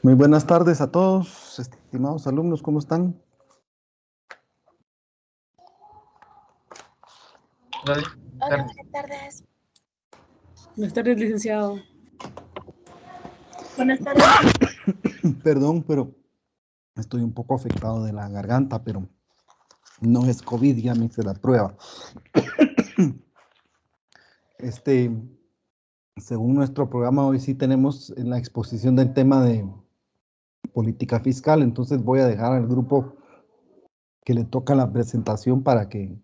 Muy buenas tardes a todos, estimados alumnos, ¿cómo están? Hola, Hola, buenas tardes. Buenas tardes, licenciado. Buenas tardes. Perdón, pero estoy un poco afectado de la garganta, pero no es COVID, ya me hice la prueba. Según nuestro programa, hoy sí tenemos la exposición del tema de política fiscal, entonces voy a dejar al grupo que le toca la presentación para que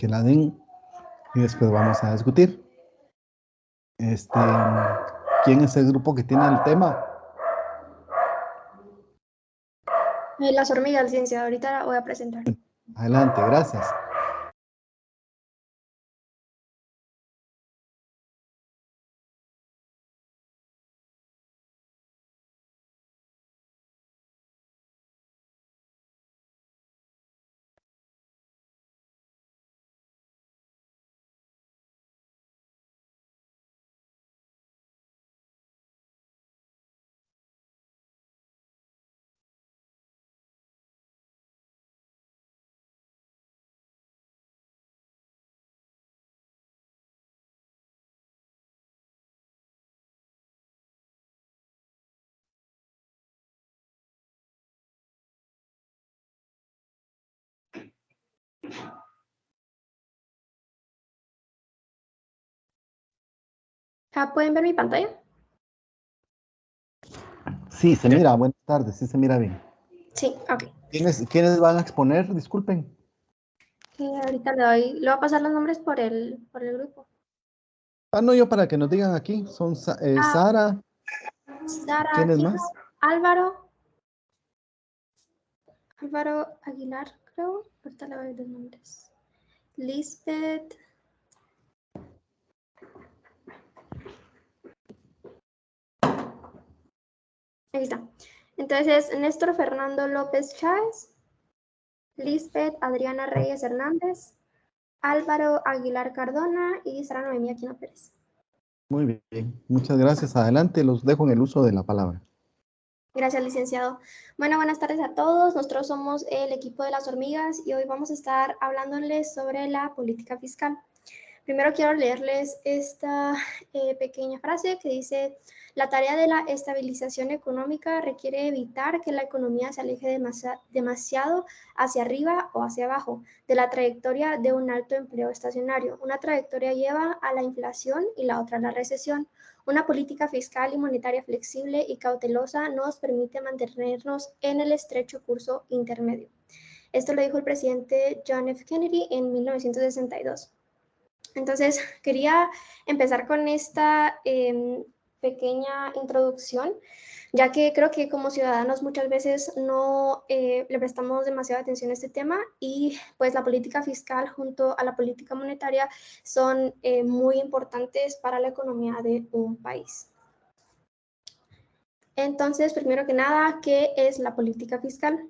la den y después vamos a discutir. ¿Quién es el grupo que tiene el tema? Las hormigas, ciencia. Ahorita la voy a presentar. Adelante, gracias. ¿Pueden ver mi pantalla? Sí, se mira, buenas tardes, sí se mira bien. Sí, ok. ¿Quiénes van a exponer? Disculpen. Ahorita le voy a pasar los nombres por el grupo. No, yo para que nos digan aquí, son Sara, Sara, ¿quiénes Kiko, más? Álvaro Aguilar, creo. Ahorita le doy los nombres. Lisbeth. Ahí está. Entonces, Néstor Fernando López Chávez, Lisbeth Adriana Reyes Hernández, Álvaro Aguilar Cardona y Sara Noemí Aquino Pérez. Muy bien, muchas gracias. Adelante, los dejo en el uso de la palabra. Gracias, licenciado. Bueno, buenas tardes a todos. Nosotros somos el equipo de las hormigas y hoy vamos a estar hablándoles sobre la política fiscal. Primero quiero leerles esta pequeña frase que dice: la tarea de la estabilización económica requiere evitar que la economía se aleje demasiado hacia arriba o hacia abajo de la trayectoria de un alto empleo estacionario. Una trayectoria lleva a la inflación y la otra a la recesión. Una política fiscal y monetaria flexible y cautelosa nos permite mantenernos en el estrecho curso intermedio. Esto lo dijo el presidente John F. Kennedy en 1962. Entonces, quería empezar con esta pequeña introducción, ya que creo que como ciudadanos muchas veces no le prestamos demasiada atención a este tema y pues la política fiscal junto a la política monetaria son muy importantes para la economía de un país. Entonces, primero que nada, ¿qué es la política fiscal?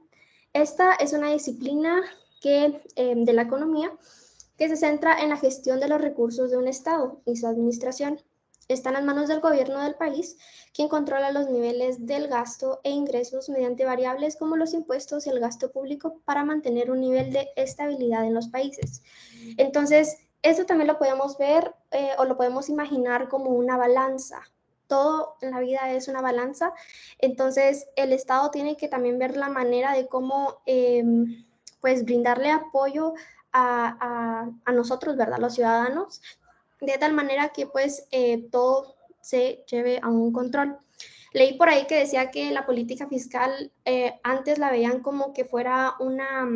Esta es una disciplina de la economía que se centra en la gestión de los recursos de un Estado y su administración. Está en las manos del gobierno del país, quien controla los niveles del gasto e ingresos mediante variables como los impuestos y el gasto público para mantener un nivel de estabilidad en los países. Entonces, esto también lo podemos ver o lo podemos imaginar como una balanza. Todo en la vida es una balanza. Entonces, el Estado tiene que también ver la manera de cómo pues brindarle apoyo a nosotros, ¿verdad? Los ciudadanos, de tal manera que pues todo se lleve a un control. Leí por ahí que decía que la política fiscal antes la veían como que fuera una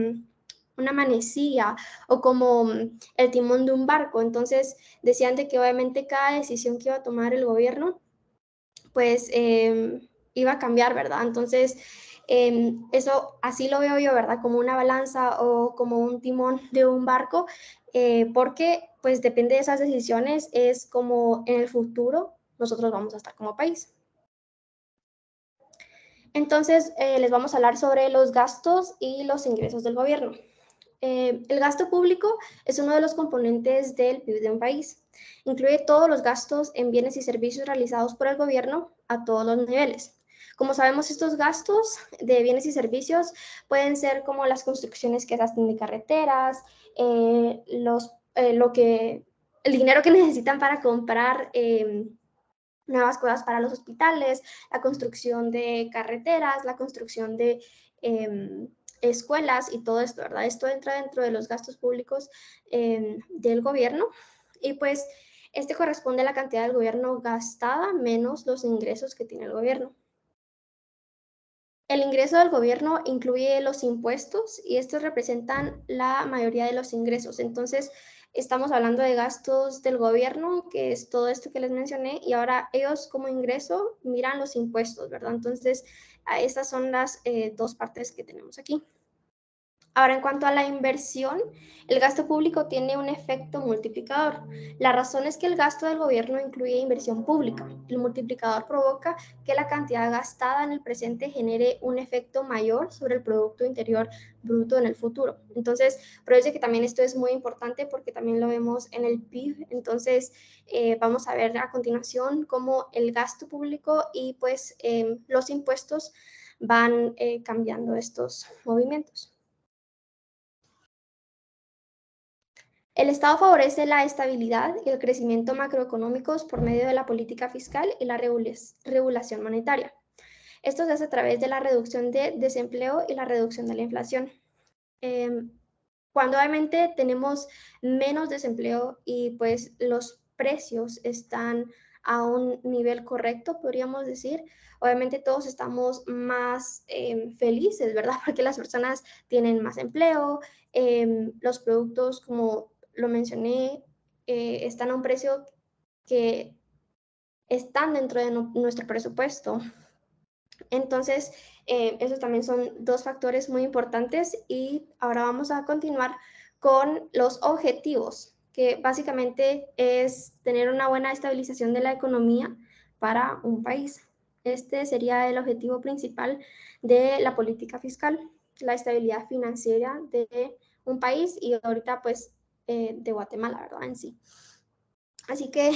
manecilla o como el timón de un barco. Entonces decían de que obviamente cada decisión que iba a tomar el gobierno pues iba a cambiar, ¿verdad? Entonces eso así lo veo yo, ¿verdad? Como una balanza o como un timón de un barco, porque pues depende de esas decisiones, es como en el futuro nosotros vamos a estar como país. Entonces les vamos a hablar sobre los gastos y los ingresos del gobierno. El gasto público es uno de los componentes del PIB de un país. Incluye todos los gastos en bienes y servicios realizados por el gobierno a todos los niveles. Como sabemos, estos gastos de bienes y servicios pueden ser como las construcciones que se hacen de carreteras, el dinero que necesitan para comprar nuevas cosas para los hospitales, la construcción de carreteras, la construcción de escuelas y todo esto, ¿verdad? Esto entra dentro de los gastos públicos del gobierno y pues este corresponde a la cantidad del gobierno gastada menos los ingresos que tiene el gobierno. El ingreso del gobierno incluye los impuestos y estos representan la mayoría de los ingresos. Entonces, estamos hablando de gastos del gobierno, que es todo esto que les mencioné, y ahora ellos como ingreso miran los impuestos, ¿verdad? Entonces, estas son las dos partes que tenemos aquí. Ahora, en cuanto a la inversión, el gasto público tiene un efecto multiplicador. La razón es que el gasto del gobierno incluye inversión pública. El multiplicador provoca que la cantidad gastada en el presente genere un efecto mayor sobre el Producto Interior Bruto en el futuro. Entonces, por eso es que también esto es muy importante porque también lo vemos en el PIB. Entonces, vamos a ver a continuación cómo el gasto público y pues los impuestos van cambiando estos movimientos. El Estado favorece la estabilidad y el crecimiento macroeconómicos por medio de la política fiscal y la regulación monetaria. Esto se hace a través de la reducción de desempleo y la reducción de la inflación. Cuando obviamente tenemos menos desempleo y pues los precios están a un nivel correcto, podríamos decir, obviamente todos estamos más felices, ¿verdad? Porque las personas tienen más empleo, los productos, como lo mencioné, están a un precio que están dentro de nuestro presupuesto. Entonces, esos también son dos factores muy importantes y ahora vamos a continuar con los objetivos, que básicamente es tener una buena estabilización de la economía para un país. Este sería el objetivo principal de la política fiscal, la estabilidad financiera de un país y ahorita pues de Guatemala, ¿verdad? En sí. Así que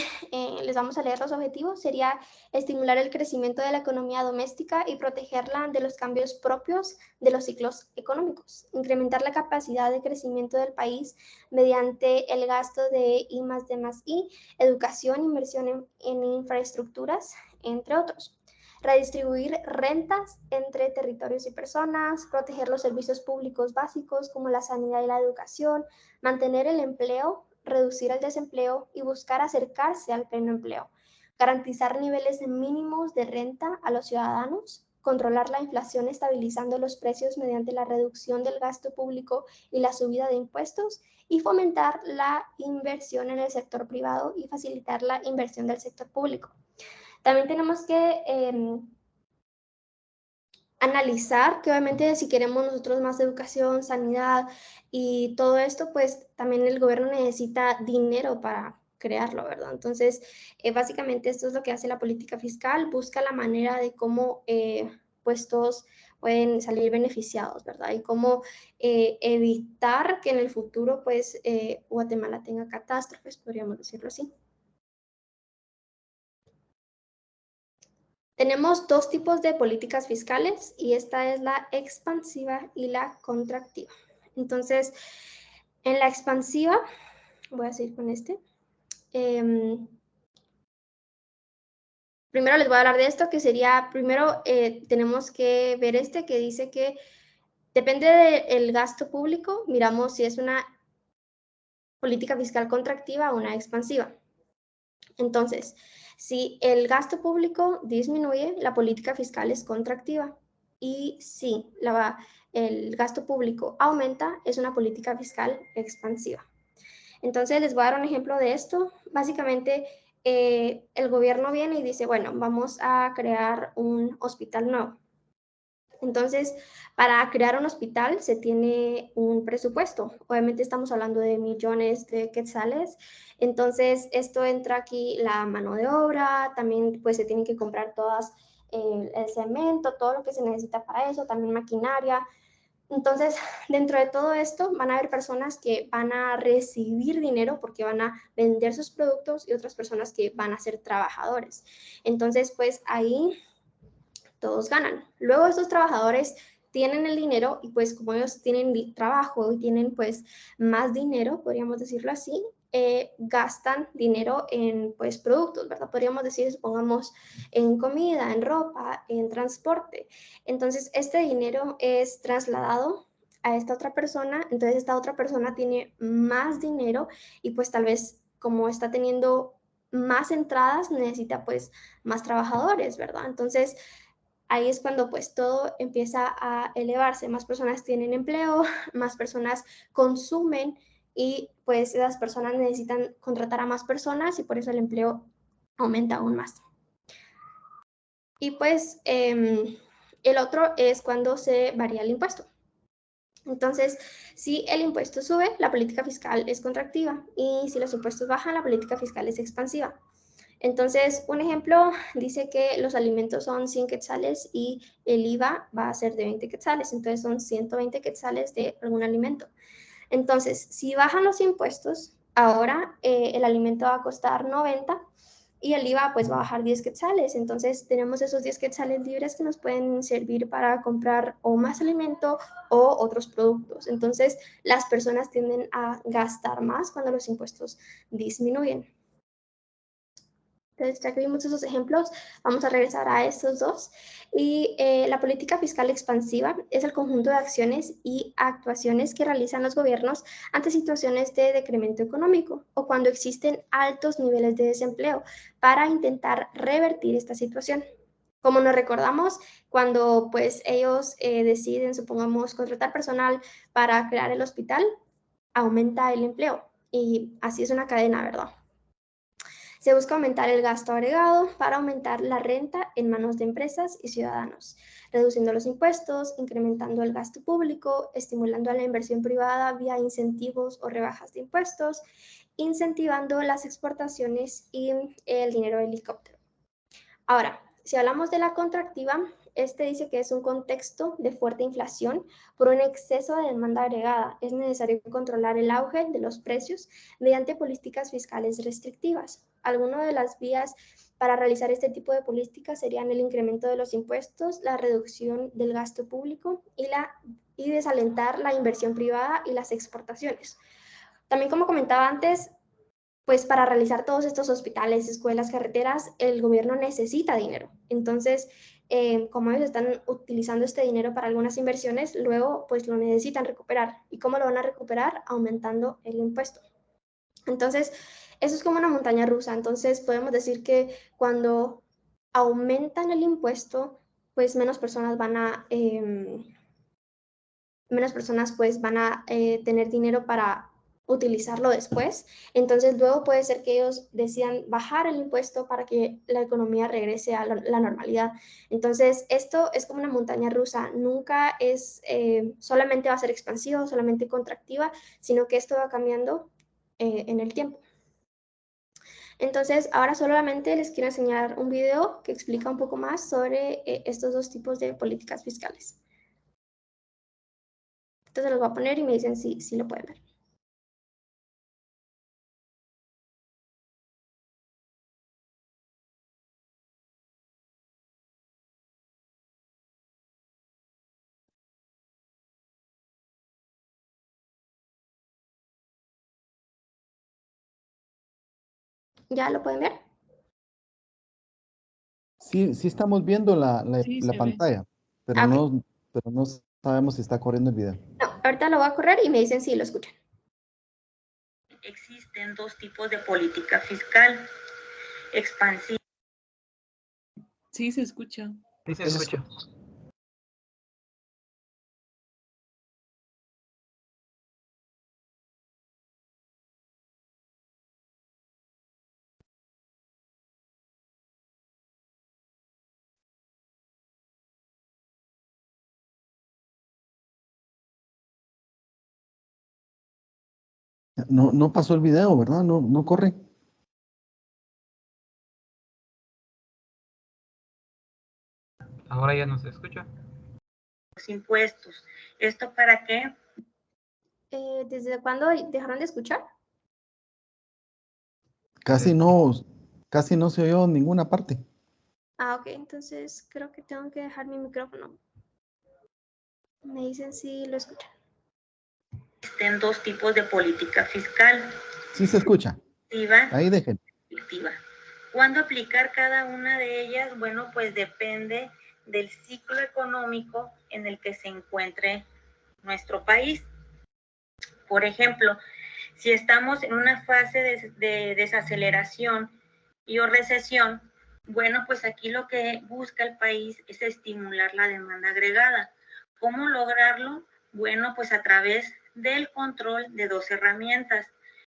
les vamos a leer los objetivos. Sería estimular el crecimiento de la economía doméstica y protegerla de los cambios propios de los ciclos económicos. Incrementar la capacidad de crecimiento del país mediante el gasto de I+D+I, educación, inversión en infraestructuras, entre otros. Redistribuir rentas entre territorios y personas, proteger los servicios públicos básicos como la sanidad y la educación, mantener el empleo, reducir el desempleo y buscar acercarse al pleno empleo, garantizar niveles mínimos de renta a los ciudadanos, controlar la inflación estabilizando los precios mediante la reducción del gasto público y la subida de impuestos y fomentar la inversión en el sector privado y facilitar la inversión del sector público. También tenemos que analizar que obviamente si queremos nosotros más educación, sanidad y todo esto, pues también el gobierno necesita dinero para crearlo, ¿verdad? Entonces, básicamente esto es lo que hace la política fiscal, busca la manera de cómo pues todos pueden salir beneficiados, ¿verdad? Y cómo evitar que en el futuro pues Guatemala tenga catástrofes, podríamos decirlo así. Tenemos dos tipos de políticas fiscales y esta es la expansiva y la contractiva. Entonces, en la expansiva, voy a seguir con este. Primero les voy a hablar de esto, que sería, primero tenemos que ver este que dice que depende del gasto público, miramos si es una política fiscal contractiva o una expansiva. Entonces, si el gasto público disminuye, la política fiscal es contractiva. Y si el gasto público aumenta, es una política fiscal expansiva. Entonces, les voy a dar un ejemplo de esto. Básicamente, el gobierno viene y dice, bueno, vamos a crear un hospital nuevo. Entonces, para crear un hospital se tiene un presupuesto. Obviamente estamos hablando de millones de quetzales. Entonces, esto entra aquí la mano de obra, también pues se tienen que comprar todas el cemento, todo lo que se necesita para eso, también maquinaria. Entonces, dentro de todo esto van a haber personas que van a recibir dinero porque van a vender sus productos y otras personas que van a ser trabajadores. Entonces, pues ahí todos ganan. Luego estos trabajadores tienen el dinero y pues como ellos tienen trabajo y tienen pues más dinero, podríamos decirlo así, gastan dinero en pues productos, ¿verdad? Podríamos decir, supongamos, en comida, en ropa, en transporte. Entonces este dinero es trasladado a esta otra persona, entonces esta otra persona tiene más dinero y pues tal vez como está teniendo más entradas, necesita pues más trabajadores, ¿verdad? Entonces ahí es cuando pues todo empieza a elevarse, más personas tienen empleo, más personas consumen y pues esas personas necesitan contratar a más personas y por eso el empleo aumenta aún más. Y pues el otro es cuando se varía el impuesto. Entonces, si el impuesto sube, la política fiscal es contractiva y si los impuestos bajan, la política fiscal es expansiva. Entonces, un ejemplo dice que los alimentos son 100 quetzales y el IVA va a ser de 20 quetzales, entonces son 120 quetzales de algún alimento. Entonces, si bajan los impuestos, ahora el alimento va a costar 90 y el IVA pues va a bajar 10 quetzales. Entonces tenemos esos 10 quetzales libres que nos pueden servir para comprar o más alimento o otros productos. Entonces las personas tienden a gastar más cuando los impuestos disminuyen. Entonces, ya que vimos esos ejemplos, vamos a regresar a estos dos. Y la política fiscal expansiva es el conjunto de acciones y actuaciones que realizan los gobiernos ante situaciones de decremento económico o cuando existen altos niveles de desempleo para intentar revertir esta situación. Como nos recordamos, cuando pues ellos deciden, supongamos, contratar personal para crear el hospital, aumenta el empleo y así es una cadena, ¿verdad? Se busca aumentar el gasto agregado para aumentar la renta en manos de empresas y ciudadanos, reduciendo los impuestos, incrementando el gasto público, estimulando a la inversión privada vía incentivos o rebajas de impuestos, incentivando las exportaciones y el dinero de helicóptero. Ahora, si hablamos de la contractiva, este dice que es un contexto de fuerte inflación por un exceso de demanda agregada. Es necesario controlar el auge de los precios mediante políticas fiscales restrictivas. Algunas de las vías para realizar este tipo de políticas serían el incremento de los impuestos, la reducción del gasto público y desalentar la inversión privada y las exportaciones. También, como comentaba antes, pues para realizar todos estos hospitales, escuelas, carreteras, el gobierno necesita dinero. Entonces, como ellos están utilizando este dinero para algunas inversiones, luego pues lo necesitan recuperar. ¿Y cómo lo van a recuperar? Aumentando el impuesto. Entonces, eso es como una montaña rusa. Entonces, podemos decir que cuando aumentan el impuesto, pues menos personas van a tener dinero para utilizarlo después. Entonces luego puede ser que ellos decidan bajar el impuesto para que la economía regrese a la normalidad. Entonces esto es como una montaña rusa, nunca es solamente va a ser expansiva, solamente contractiva, sino que esto va cambiando en el tiempo. Entonces ahora solamente les quiero enseñar un video que explica un poco más sobre estos dos tipos de políticas fiscales. Entonces los voy a poner y me dicen si lo pueden ver. ¿Ya lo pueden ver? Sí, sí estamos viendo Sí, la se ve. pantalla, Ah, ok. pero no sabemos si está corriendo el video. No, ahorita lo voy a correr y me dicen si lo escuchan. Existen dos tipos de política fiscal, expansiva. Sí, se escucha. Sí, se escucha. No, no pasó el video, ¿verdad? No, no corre. Ahora ya no se escucha. Los impuestos. ¿Esto para qué? ¿Desde cuándo dejaron de escuchar? Casi no se oyó en ninguna parte. Ah, ok, entonces creo que tengo que dejar mi micrófono. Me dicen si lo escuchan. Existen dos tipos de política fiscal, Sí se escucha. activa Ahí dejen. y restrictiva. ¿Cuándo aplicar cada una de ellas? Bueno, pues depende del ciclo económico en el que se encuentre nuestro país. Por ejemplo, si estamos en una fase de desaceleración y o recesión, bueno, pues aquí lo que busca el país es estimular la demanda agregada. ¿Cómo lograrlo? Bueno, pues a través del control de dos herramientas,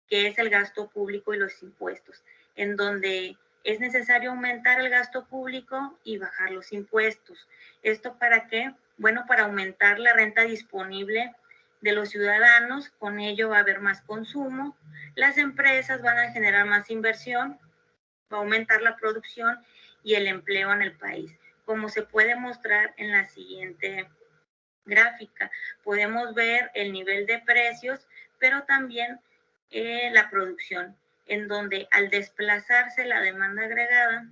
que es el gasto público y los impuestos, en donde es necesario aumentar el gasto público y bajar los impuestos. ¿Esto para qué? Bueno, para aumentar la renta disponible de los ciudadanos, con ello va a haber más consumo, las empresas van a generar más inversión, va a aumentar la producción y el empleo en el país. Como se puede mostrar en la siguiente gráfica, podemos ver el nivel de precios, pero también la producción, en donde al desplazarse la demanda agregada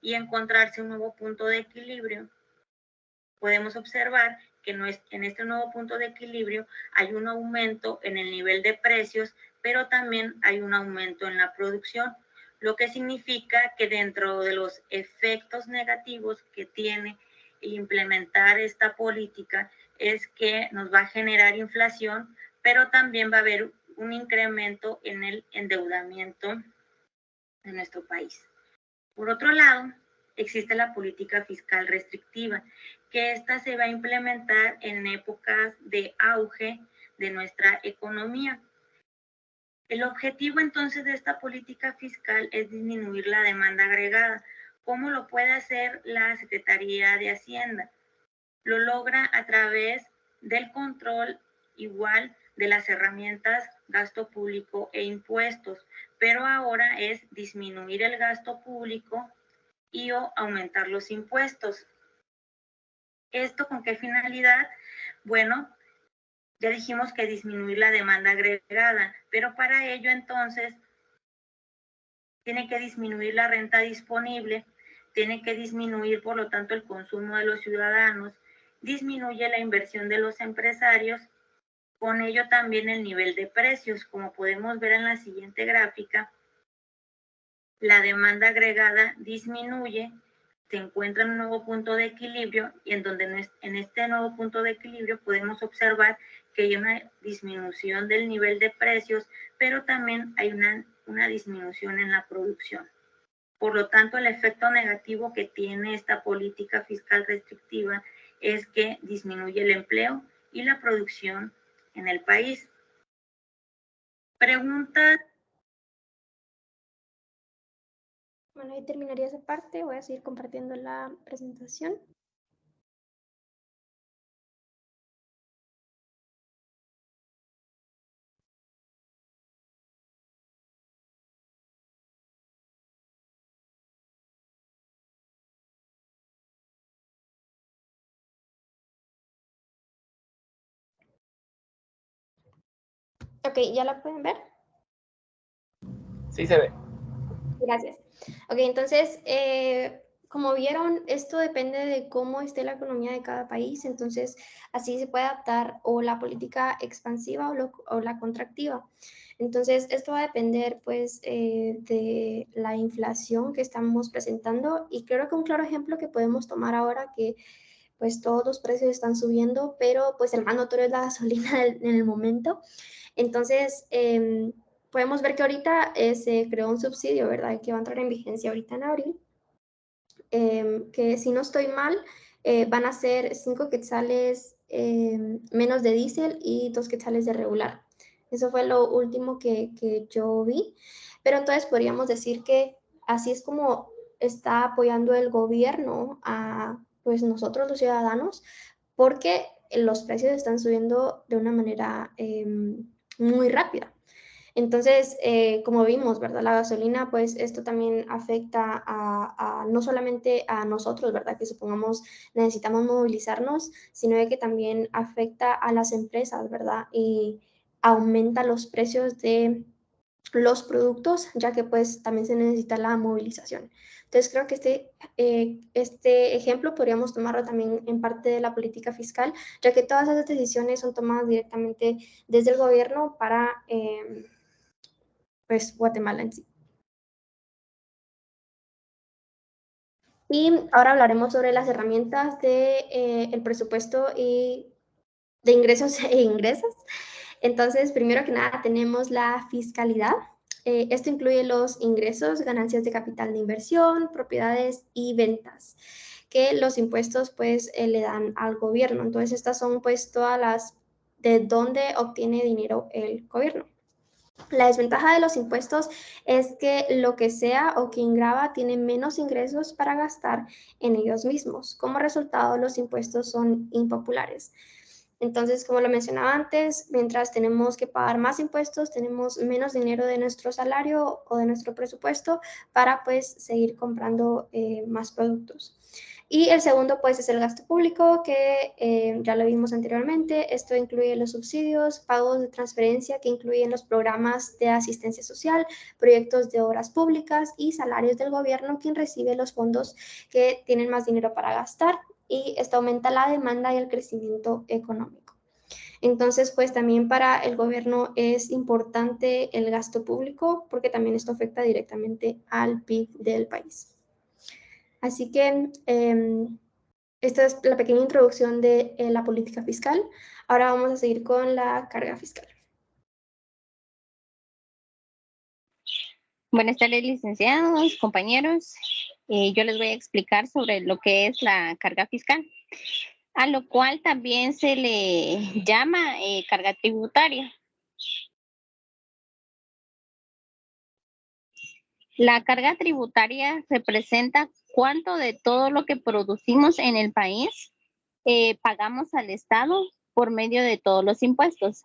y encontrarse un nuevo punto de equilibrio, podemos observar que en este nuevo punto de equilibrio hay un aumento en el nivel de precios, pero también hay un aumento en la producción, lo que significa que dentro de los efectos negativos que tiene el implementar esta política es que nos va a generar inflación, pero también va a haber un incremento en el endeudamiento de nuestro país. Por otro lado, existe la política fiscal restrictiva, que esta se va a implementar en épocas de auge de nuestra economía. El objetivo entonces de esta política fiscal es disminuir la demanda agregada. ¿Cómo lo puede hacer la Secretaría de Hacienda? Lo logra a través del control igual de las herramientas gasto público e impuestos, pero ahora es disminuir el gasto público y o aumentar los impuestos. ¿Esto con qué finalidad? Bueno, ya dijimos que disminuir la demanda agregada, pero para ello entonces tiene que disminuir la renta disponible, tiene que disminuir por lo tanto el consumo de los ciudadanos, disminuye la inversión de los empresarios, con ello también el nivel de precios. Como podemos ver en la siguiente gráfica, la demanda agregada disminuye, se encuentra en un nuevo punto de equilibrio y en donde en este nuevo punto de equilibrio podemos observar que hay una disminución del nivel de precios, pero también hay una disminución en la producción. Por lo tanto, el efecto negativo que tiene esta política fiscal restrictiva es que disminuye el empleo y la producción en el país. Pregunta. Bueno, ahí terminaría esa parte. Voy a seguir compartiendo la presentación. Ok, ¿ya la pueden ver? Sí se ve. Gracias. Ok, entonces, como vieron, esto depende de cómo esté la economía de cada país, entonces así se puede adaptar o la política expansiva o la contractiva. Entonces, esto va a depender pues de la inflación que estamos presentando y creo que un claro ejemplo que podemos tomar ahora que pues todos los precios están subiendo, pero pues el más notorio es la gasolina en el momento. Entonces, podemos ver que ahorita se creó un subsidio, ¿verdad? Que va a entrar en vigencia ahorita en abril, que si no estoy mal, van a ser 5 quetzales menos de diésel y 2 quetzales de regular. Eso fue lo último que yo vi, pero entonces podríamos decir que así es como está apoyando el gobierno a pues nosotros los ciudadanos, porque los precios están subiendo de una manera muy rápida. Entonces, como vimos, ¿verdad? La gasolina, pues esto también afecta no solamente a nosotros, ¿verdad? Que supongamos necesitamos movilizarnos, sino de que también afecta a las empresas, ¿verdad? Y aumenta los precios de los productos, ya que pues también se necesita la movilización. Entonces creo que este ejemplo podríamos tomarlo también en parte de la política fiscal, ya que todas esas decisiones son tomadas directamente desde el gobierno para pues Guatemala en sí. Y ahora hablaremos sobre las herramientas de el presupuesto y de ingresos e ingresos. Entonces, primero que nada, tenemos la fiscalidad. Esto incluye los ingresos, ganancias de capital de inversión, propiedades y ventas, que los impuestos pues le dan al gobierno. Entonces, estas son pues todas las de dónde obtiene dinero el gobierno. La desventaja de los impuestos es que lo que sea o quien graba tiene menos ingresos para gastar en ellos mismos. Como resultado, los impuestos son impopulares. Entonces, como lo mencionaba antes, mientras tenemos que pagar más impuestos, tenemos menos dinero de nuestro salario o de nuestro presupuesto para pues seguir comprando más productos. Y el segundo pues es el gasto público, que ya lo vimos anteriormente. Esto incluye los subsidios, pagos de transferencia que incluyen los programas de asistencia social, proyectos de obras públicas y salarios del gobierno, quien recibe los fondos que tienen más dinero para gastar, y esto aumenta la demanda y el crecimiento económico. Entonces, pues también para el gobierno es importante el gasto público porque también esto afecta directamente al PIB del país. Así que esta es la pequeña introducción de la política fiscal. Ahora vamos a seguir con la carga fiscal. Buenas tardes, licenciados, compañeros. Yo les voy a explicar sobre lo que es la carga fiscal, a lo cual también se le llama carga tributaria. La carga tributaria representa cuánto de todo lo que producimos en el país pagamos al Estado por medio de todos los impuestos.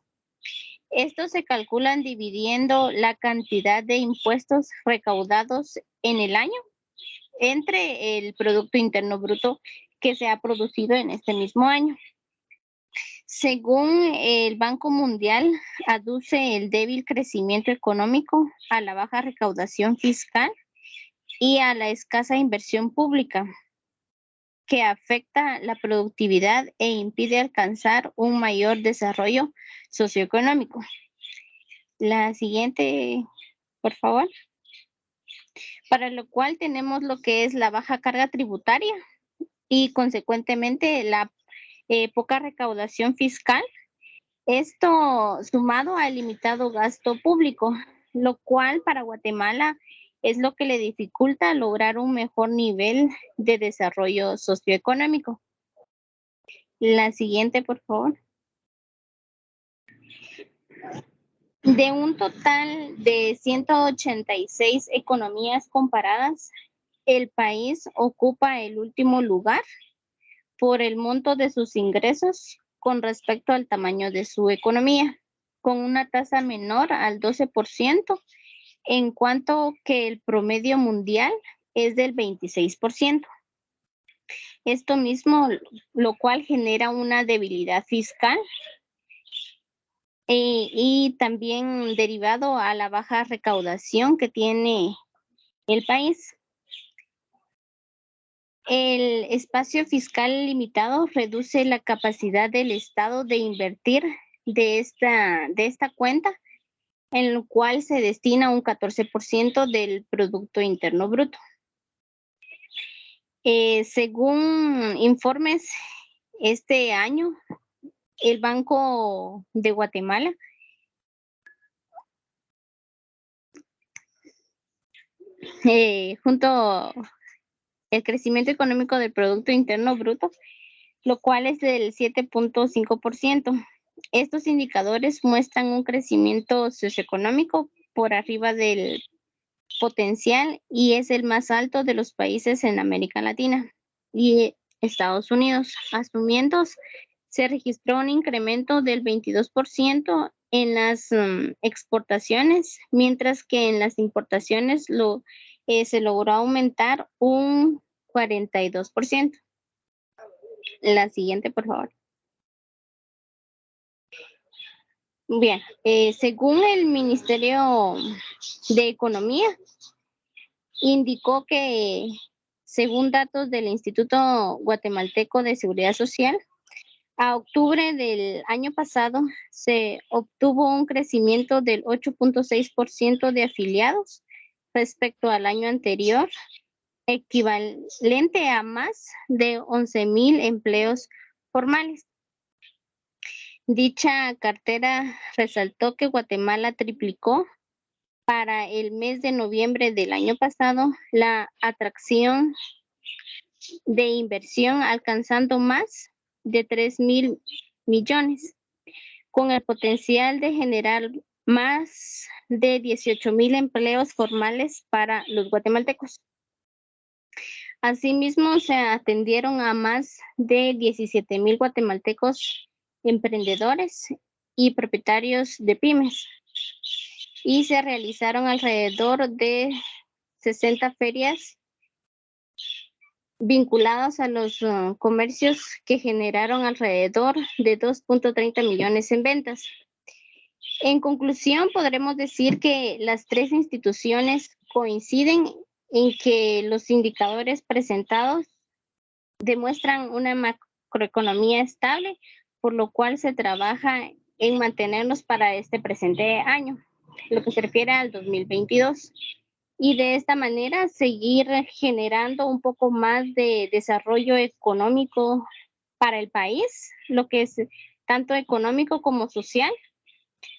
Estos se calculan dividiendo la cantidad de impuestos recaudados en el año entre el Producto Interno Bruto que se ha producido en este mismo año. Según el Banco Mundial, aduce el débil crecimiento económico a la baja recaudación fiscal y a la escasa inversión pública, que afecta la productividad e impide alcanzar un mayor desarrollo socioeconómico. La siguiente, por favor. Para lo cual tenemos lo que es la baja carga tributaria y consecuentemente la poca recaudación fiscal. Esto sumado al limitado gasto público, lo cual para Guatemala es lo que le dificulta lograr un mejor nivel de desarrollo socioeconómico. La siguiente, por favor. De un total de 186 economías comparadas, el país ocupa el último lugar por el monto de sus ingresos con respecto al tamaño de su economía, con una tasa menor al 12%, en cuanto que el promedio mundial es del 26%. Esto mismo, lo cual genera una debilidad fiscal y también derivado a la baja recaudación que tiene el país. El espacio fiscal limitado reduce la capacidad del Estado de invertir de esta cuenta, en lo cual se destina un 14% del Producto Interno Bruto. Según informes, este año, el Banco de Guatemala junto el crecimiento económico del Producto Interno Bruto, lo cual es del 7.5%. Estos indicadores muestran un crecimiento socioeconómico por arriba del potencial y es el más alto de los países en América Latina y Estados Unidos. Asumiendo, se registró un incremento del 22% en las exportaciones, mientras que en las importaciones se logró aumentar un 42%. La siguiente, por favor. Bien, según el Ministerio de Economía, indicó que, según datos del Instituto Guatemalteco de Seguridad Social, a octubre del año pasado se obtuvo un crecimiento del 8.6% de afiliados respecto al año anterior, equivalente a más de 11,000 empleos formales. Dicha cartera resaltó que Guatemala triplicó para el mes de noviembre del año pasado la atracción de inversión, alcanzando más de 3,000 millones, con el potencial de generar más de 18,000 empleos formales para los guatemaltecos. Asimismo, se atendieron a más de 17,000 guatemaltecos emprendedores y propietarios de pymes, y se realizaron alrededor de 60 ferias vinculadas a los comercios que generaron alrededor de 2.30 millones en ventas. En conclusión, podremos decir que las tres instituciones coinciden en que los indicadores presentados demuestran una macroeconomía estable, por lo cual se trabaja en mantenernos para este presente año, lo que se refiere al 2022. Y de esta manera seguir generando un poco más de desarrollo económico para el país, lo que es tanto económico como social,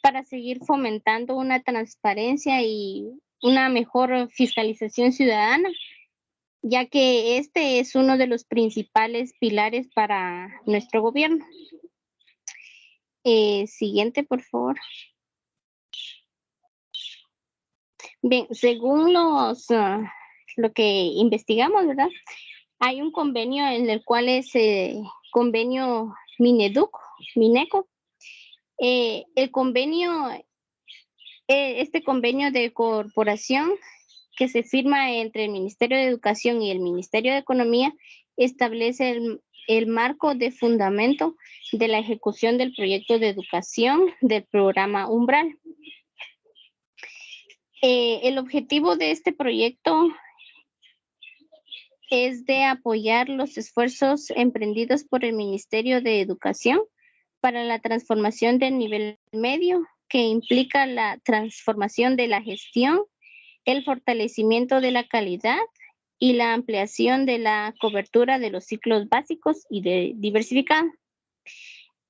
para seguir fomentando una transparencia y una mejor fiscalización ciudadana, ya que este es uno de los principales pilares para nuestro gobierno. Siguiente, por favor. Bien, según lo que investigamos, ¿verdad? Hay un convenio en el cual es convenio Mineco. El convenio, este convenio de corporación que se firma entre el Ministerio de Educación y el Ministerio de Economía establece el marco de fundamento de la ejecución del proyecto de educación del programa Umbral. El objetivo de este proyecto es de apoyar los esfuerzos emprendidos por el Ministerio de Educación para la transformación del nivel medio, que implica la transformación de la gestión, el fortalecimiento de la calidad y la ampliación de la cobertura de los ciclos básicos y de diversificado.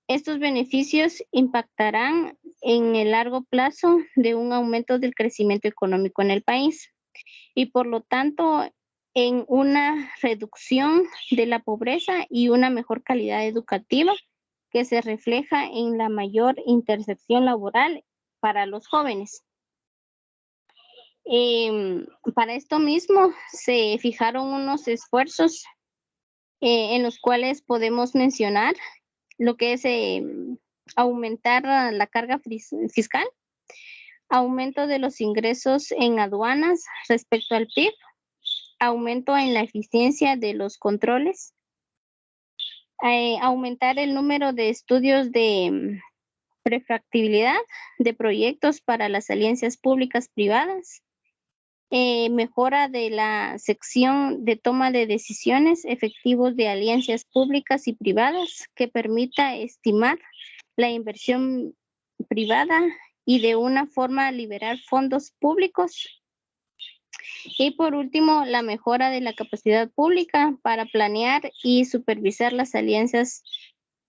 Estos beneficios impactarán en el largo plazo de un aumento del crecimiento económico en el país y, por lo tanto, en una reducción de la pobreza y una mejor calidad educativa que se refleja en la mayor intersección laboral para los jóvenes. Para esto mismo se fijaron unos esfuerzos en los cuales podemos mencionar lo que es aumentar la carga fiscal, aumento de los ingresos en aduanas respecto al PIB, aumento en la eficiencia de los controles, aumentar el número de estudios de prefactibilidad de proyectos para las alianzas públicas privadas, mejora de la sección de toma de decisiones efectivos de alianzas públicas y privadas que permita estimar la inversión privada y de una forma liberar fondos públicos. Y por último, la mejora de la capacidad pública para planear y supervisar las alianzas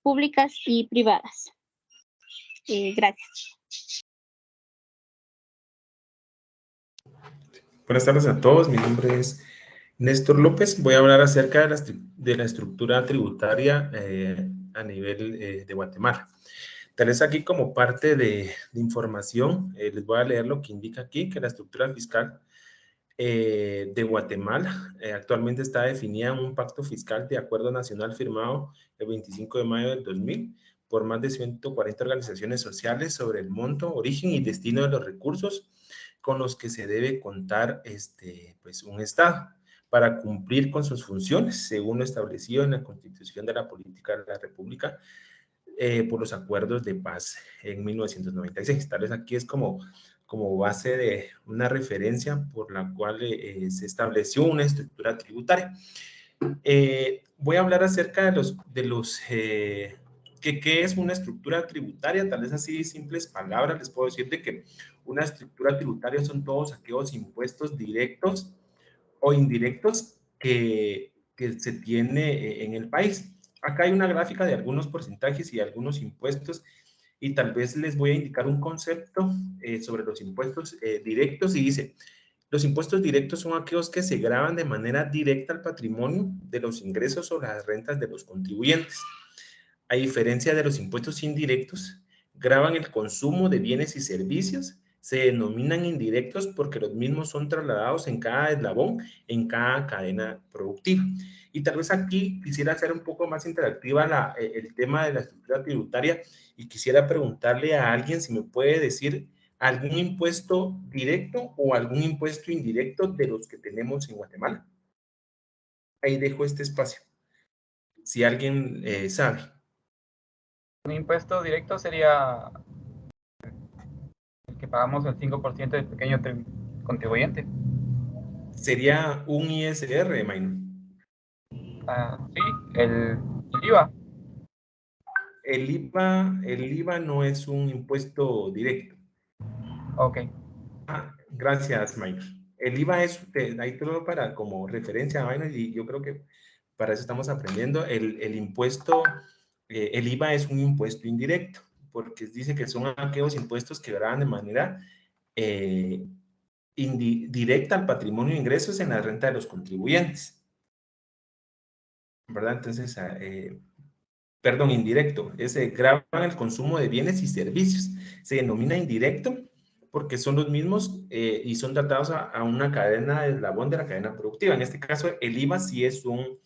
públicas y privadas. Gracias. Buenas tardes a todos, mi nombre es Néstor López. Voy a hablar acerca de la estructura tributaria a nivel de Guatemala. Tal vez aquí como parte de información, les voy a leer lo que indica aquí, que la estructura fiscal de Guatemala actualmente está definida en un pacto fiscal de acuerdo nacional firmado el 25 de mayo del 2000 por más de 140 organizaciones sociales sobre el monto, origen y destino de los recursos con los que se debe contar pues un Estado para cumplir con sus funciones según lo establecido en la Constitución de la Política de la República por los acuerdos de paz en 1996. Tal vez aquí es como base de una referencia por la cual se estableció una estructura tributaria. Voy a hablar acerca de ¿qué es una estructura tributaria? Tal vez así, simples palabras, les puedo decir de que una estructura tributaria son todos aquellos impuestos directos o indirectos que se tiene en el país. Acá hay una gráfica de algunos porcentajes y algunos impuestos, y tal vez les voy a indicar un concepto sobre los impuestos directos, y dice: los impuestos directos son aquellos que se gravan de manera directa al patrimonio de los ingresos o las rentas de los contribuyentes. A diferencia de los impuestos indirectos, gravan el consumo de bienes y servicios, se denominan indirectos porque los mismos son trasladados en cada eslabón, en cada cadena productiva. Y tal vez aquí quisiera hacer un poco más interactiva el tema de la estructura tributaria, y quisiera preguntarle a alguien si me puede decir algún impuesto directo o algún impuesto indirecto de los que tenemos en Guatemala. Ahí dejo este espacio, si alguien sabe. Un impuesto directo sería el que pagamos el 5% del pequeño contribuyente. Sería un ISR, Maynor. Sí, el IVA. El IVA no es un impuesto directo. Ok. Gracias, Maynor. El IVA es, ahí todo para como referencia, Maynor, y yo creo que para eso estamos aprendiendo. El impuesto, el IVA es un impuesto indirecto, porque dice que son aquellos impuestos que graban de manera directa al patrimonio de ingresos en la renta de los contribuyentes, ¿verdad? Entonces, perdón, indirecto, graban el consumo de bienes y servicios. Se denomina indirecto porque son los mismos y son tratados a una cadena de eslabón de la cadena productiva. En este caso, el IVA sí es un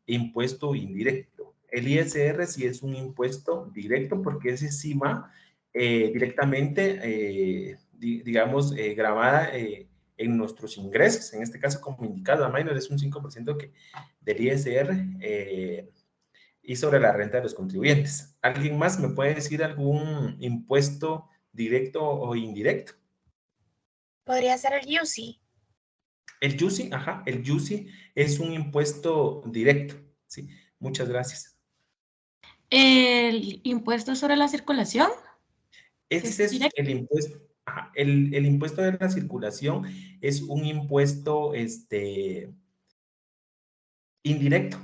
impuesto indirecto. El ISR sí es un impuesto directo porque ese sí va directamente, digamos, grabada en nuestros ingresos. En este caso, como indicado, a Maynor es un 5% del ISR y sobre la renta de los contribuyentes. ¿Alguien más me puede decir algún impuesto directo o indirecto? Podría ser el UCI. El UCI, ajá, el UCI es un impuesto directo. Sí, muchas gracias. El impuesto sobre la circulación. Ese es el impuesto. Ajá, el impuesto de la circulación es un impuesto indirecto.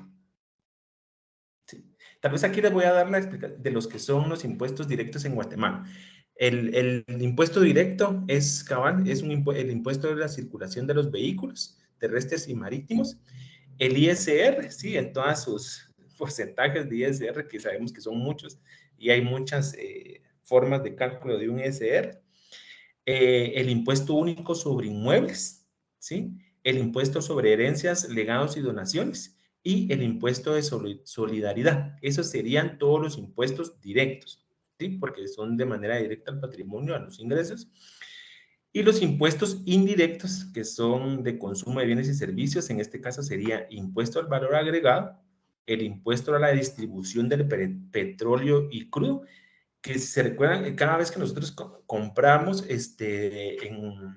Sí. Tal vez aquí les voy a dar la explicación de los que son los impuestos directos en Guatemala. El impuesto directo es, cabal, es el impuesto de la circulación de los vehículos terrestres y marítimos. El ISR, sí, en todas sus porcentajes de ISR, que sabemos que son muchos, y hay muchas formas de cálculo de un ISR. El impuesto único sobre inmuebles, ¿sí? El impuesto sobre herencias, legados y donaciones, y el impuesto de solidaridad. Esos serían todos los impuestos directos, ¿sí? Porque son de manera directa al patrimonio, a los ingresos. Y los impuestos indirectos, que son de consumo de bienes y servicios, en este caso sería impuesto al valor agregado, el impuesto a la distribución del petróleo y crudo, que si se recuerdan, cada vez que nosotros compramos en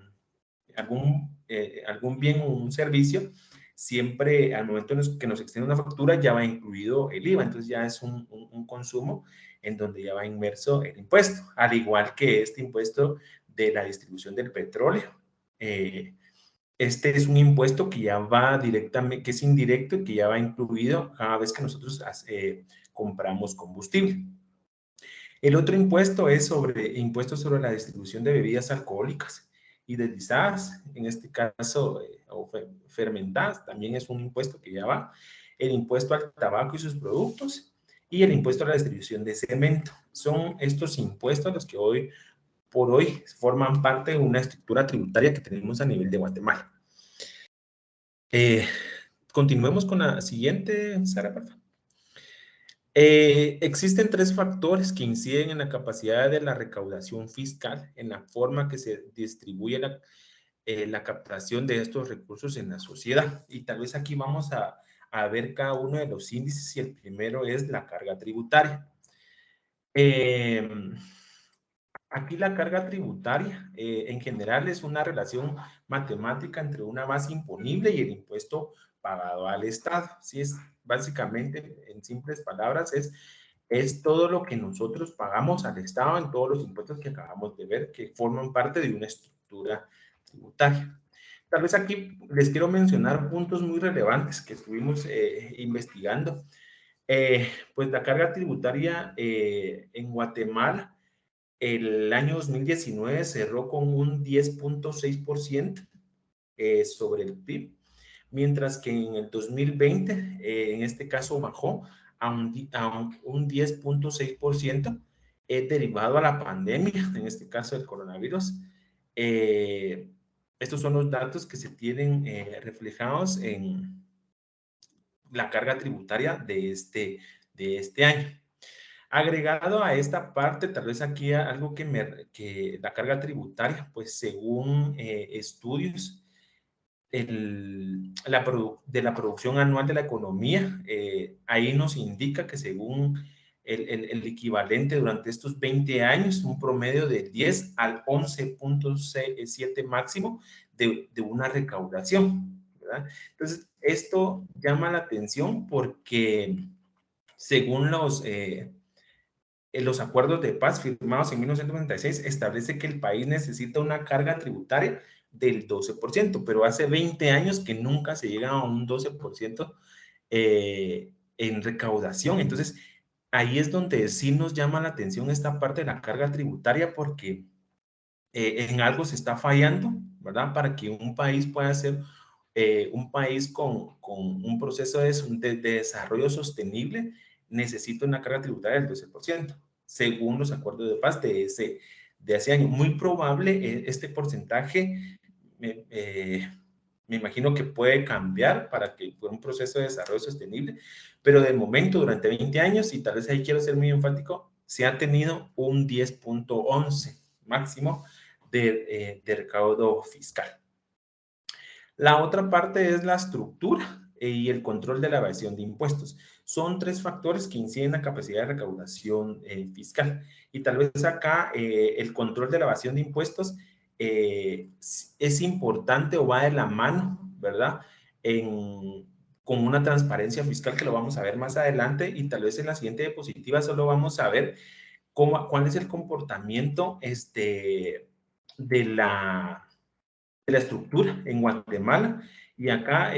algún bien o un servicio, siempre al momento que nos extiende una factura ya va incluido el IVA, entonces ya es un consumo en donde ya va inmerso el impuesto, al igual que este impuesto de la distribución del petróleo. Este es un impuesto que ya va directamente, que es indirecto y que ya va incluido cada vez que nosotros compramos combustible. El otro impuesto es impuesto sobre la distribución de bebidas alcohólicas y deslizadas, en este caso, o fermentadas, también es un impuesto que ya va. El impuesto al tabaco y sus productos y el impuesto a la distribución de cemento. Son estos impuestos los que hoy por hoy forman parte de una estructura tributaria que tenemos a nivel de Guatemala. Continuemos con la siguiente, Sara, por favor. Existen 3 factores que inciden en la capacidad de la recaudación fiscal, en la forma que se distribuye la captación de estos recursos en la sociedad. Y tal vez aquí vamos a ver cada uno de los índices, y el primero es la carga tributaria. Aquí la carga tributaria en general es una relación matemática entre una base imponible y el impuesto pagado al Estado. Sí, es básicamente, en simples palabras, es todo lo que nosotros pagamos al Estado en todos los impuestos que acabamos de ver, que forman parte de una estructura tributaria. Tal vez aquí les quiero mencionar puntos muy relevantes que estuvimos investigando. Pues la carga tributaria en Guatemala el año 2019 cerró con un 10.6% sobre el PIB, mientras que en el 2020, en este caso bajó a un 10.6%, derivado a la pandemia, en este caso del coronavirus. Estos son los datos que se tienen reflejados en la carga tributaria de este año. Agregado a esta parte, tal vez aquí algo que la carga tributaria, pues según estudios de la producción anual de la economía, ahí nos indica que según el equivalente durante estos 20 años, un promedio de 10 al 11.7 máximo de una recaudación, ¿verdad? Entonces, esto llama la atención porque según los acuerdos de paz firmados en 1996 establece que el país necesita una carga tributaria del 12%, pero hace 20 años que nunca se llega a un 12% en recaudación. Entonces, ahí es donde sí nos llama la atención esta parte de la carga tributaria porque en algo se está fallando, ¿verdad? Para que un país pueda ser un país con un proceso de desarrollo sostenible, necesita una carga tributaria del 12%, según los acuerdos de paz de ese año. Muy probable este porcentaje, me imagino que puede cambiar para que por un proceso de desarrollo sostenible, pero de momento, durante 20 años, y tal vez ahí quiero ser muy enfático, se ha tenido un 10.11 máximo de recaudo fiscal. La otra parte es la estructura y el control de la evasión de impuestos. Son tres factores que inciden en la capacidad de recaudación fiscal. Y tal vez acá el control de la evasión de impuestos es importante o va de la mano, ¿verdad? Con una transparencia fiscal que lo vamos a ver más adelante y tal vez en la siguiente diapositiva solo vamos a ver cuál es el comportamiento de la estructura en Guatemala. Y acá,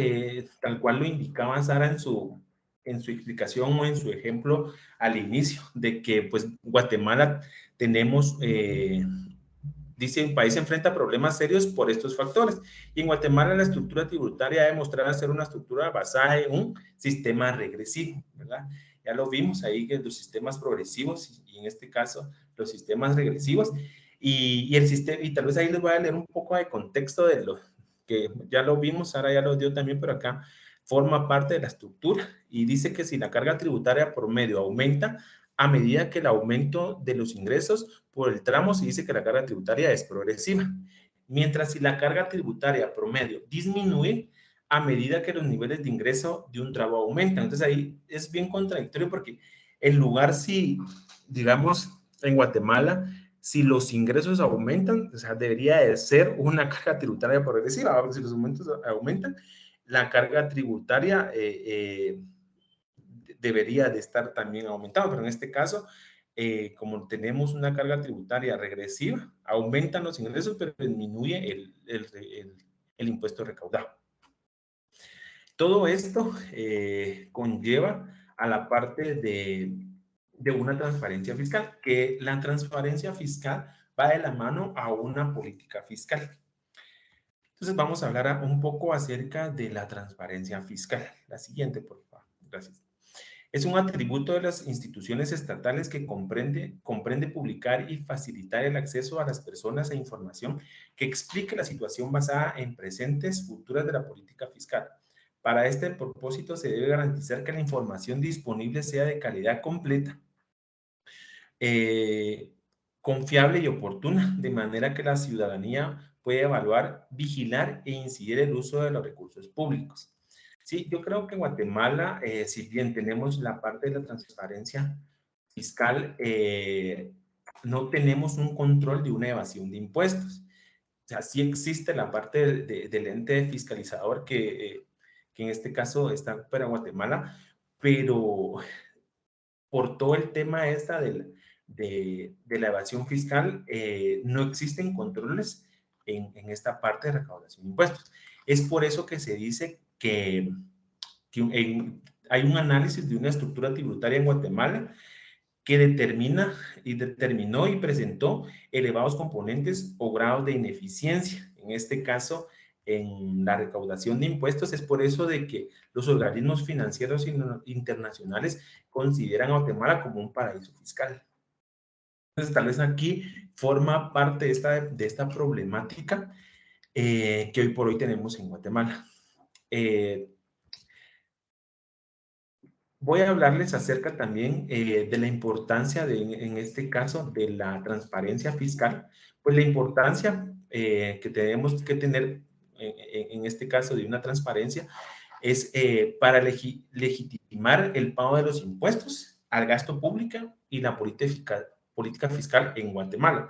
tal cual lo indicaba Sara en su explicación o en su ejemplo al inicio, de que pues Guatemala tenemos, dice, el país enfrenta problemas serios por estos factores. Y en Guatemala la estructura tributaria ha demostrado ser una estructura basada en un sistema regresivo, ¿verdad? Ya lo vimos ahí, que los sistemas progresivos y en este caso los sistemas regresivos. Y el sistema, y tal vez ahí les voy a leer un poco de contexto de lo que ya lo vimos, Sara ya lo dio también, pero acá forma parte de la estructura y dice que si la carga tributaria promedio aumenta a medida que el aumento de los ingresos por el tramo, se dice que la carga tributaria es progresiva, mientras si la carga tributaria promedio disminuye a medida que los niveles de ingreso de un tramo aumentan. Entonces ahí es bien contradictorio porque en lugar si, digamos, en Guatemala, si los ingresos aumentan, o sea, debería de ser una carga tributaria progresiva. Si los aumentos aumentan, la carga tributaria debería de estar también aumentando, pero en este caso, como tenemos una carga tributaria regresiva, aumentan los ingresos, pero disminuye el impuesto recaudado. Todo esto conlleva a la parte de una transparencia fiscal, que la transparencia fiscal va de la mano a una política fiscal. Entonces vamos a hablar un poco acerca de la transparencia fiscal. La siguiente, por favor. Gracias. Es un atributo de las instituciones estatales que comprende publicar y facilitar el acceso a las personas a información que explique la situación basada en presentes futuras de la política fiscal. Para este propósito se debe garantizar que la información disponible sea de calidad completa, confiable y oportuna, de manera que la ciudadanía pueda evaluar, vigilar e incidir el uso de los recursos públicos. Sí, yo creo que en Guatemala, si bien tenemos la parte de la transparencia fiscal, no tenemos un control de una evasión de impuestos. O sea, sí existe la parte del ente fiscalizador que en este caso está para Guatemala, pero por todo el tema de la evasión fiscal, no existen controles en esta parte de recaudación de impuestos. Es por eso que se dice que hay un análisis de una estructura tributaria en Guatemala que determinó y presentó elevados componentes o grados de ineficiencia. En este caso, en la recaudación de impuestos, es por eso de que los organismos financieros internacionales consideran a Guatemala como un paraíso fiscal. Entonces, tal vez aquí forma parte de esta problemática que hoy por hoy tenemos en Guatemala. Voy a hablarles acerca también de la importancia, en este caso, de la transparencia fiscal. Pues la importancia que tenemos que tener en este caso de una transparencia es para legitimar el pago de los impuestos al gasto público y la política fiscal en Guatemala.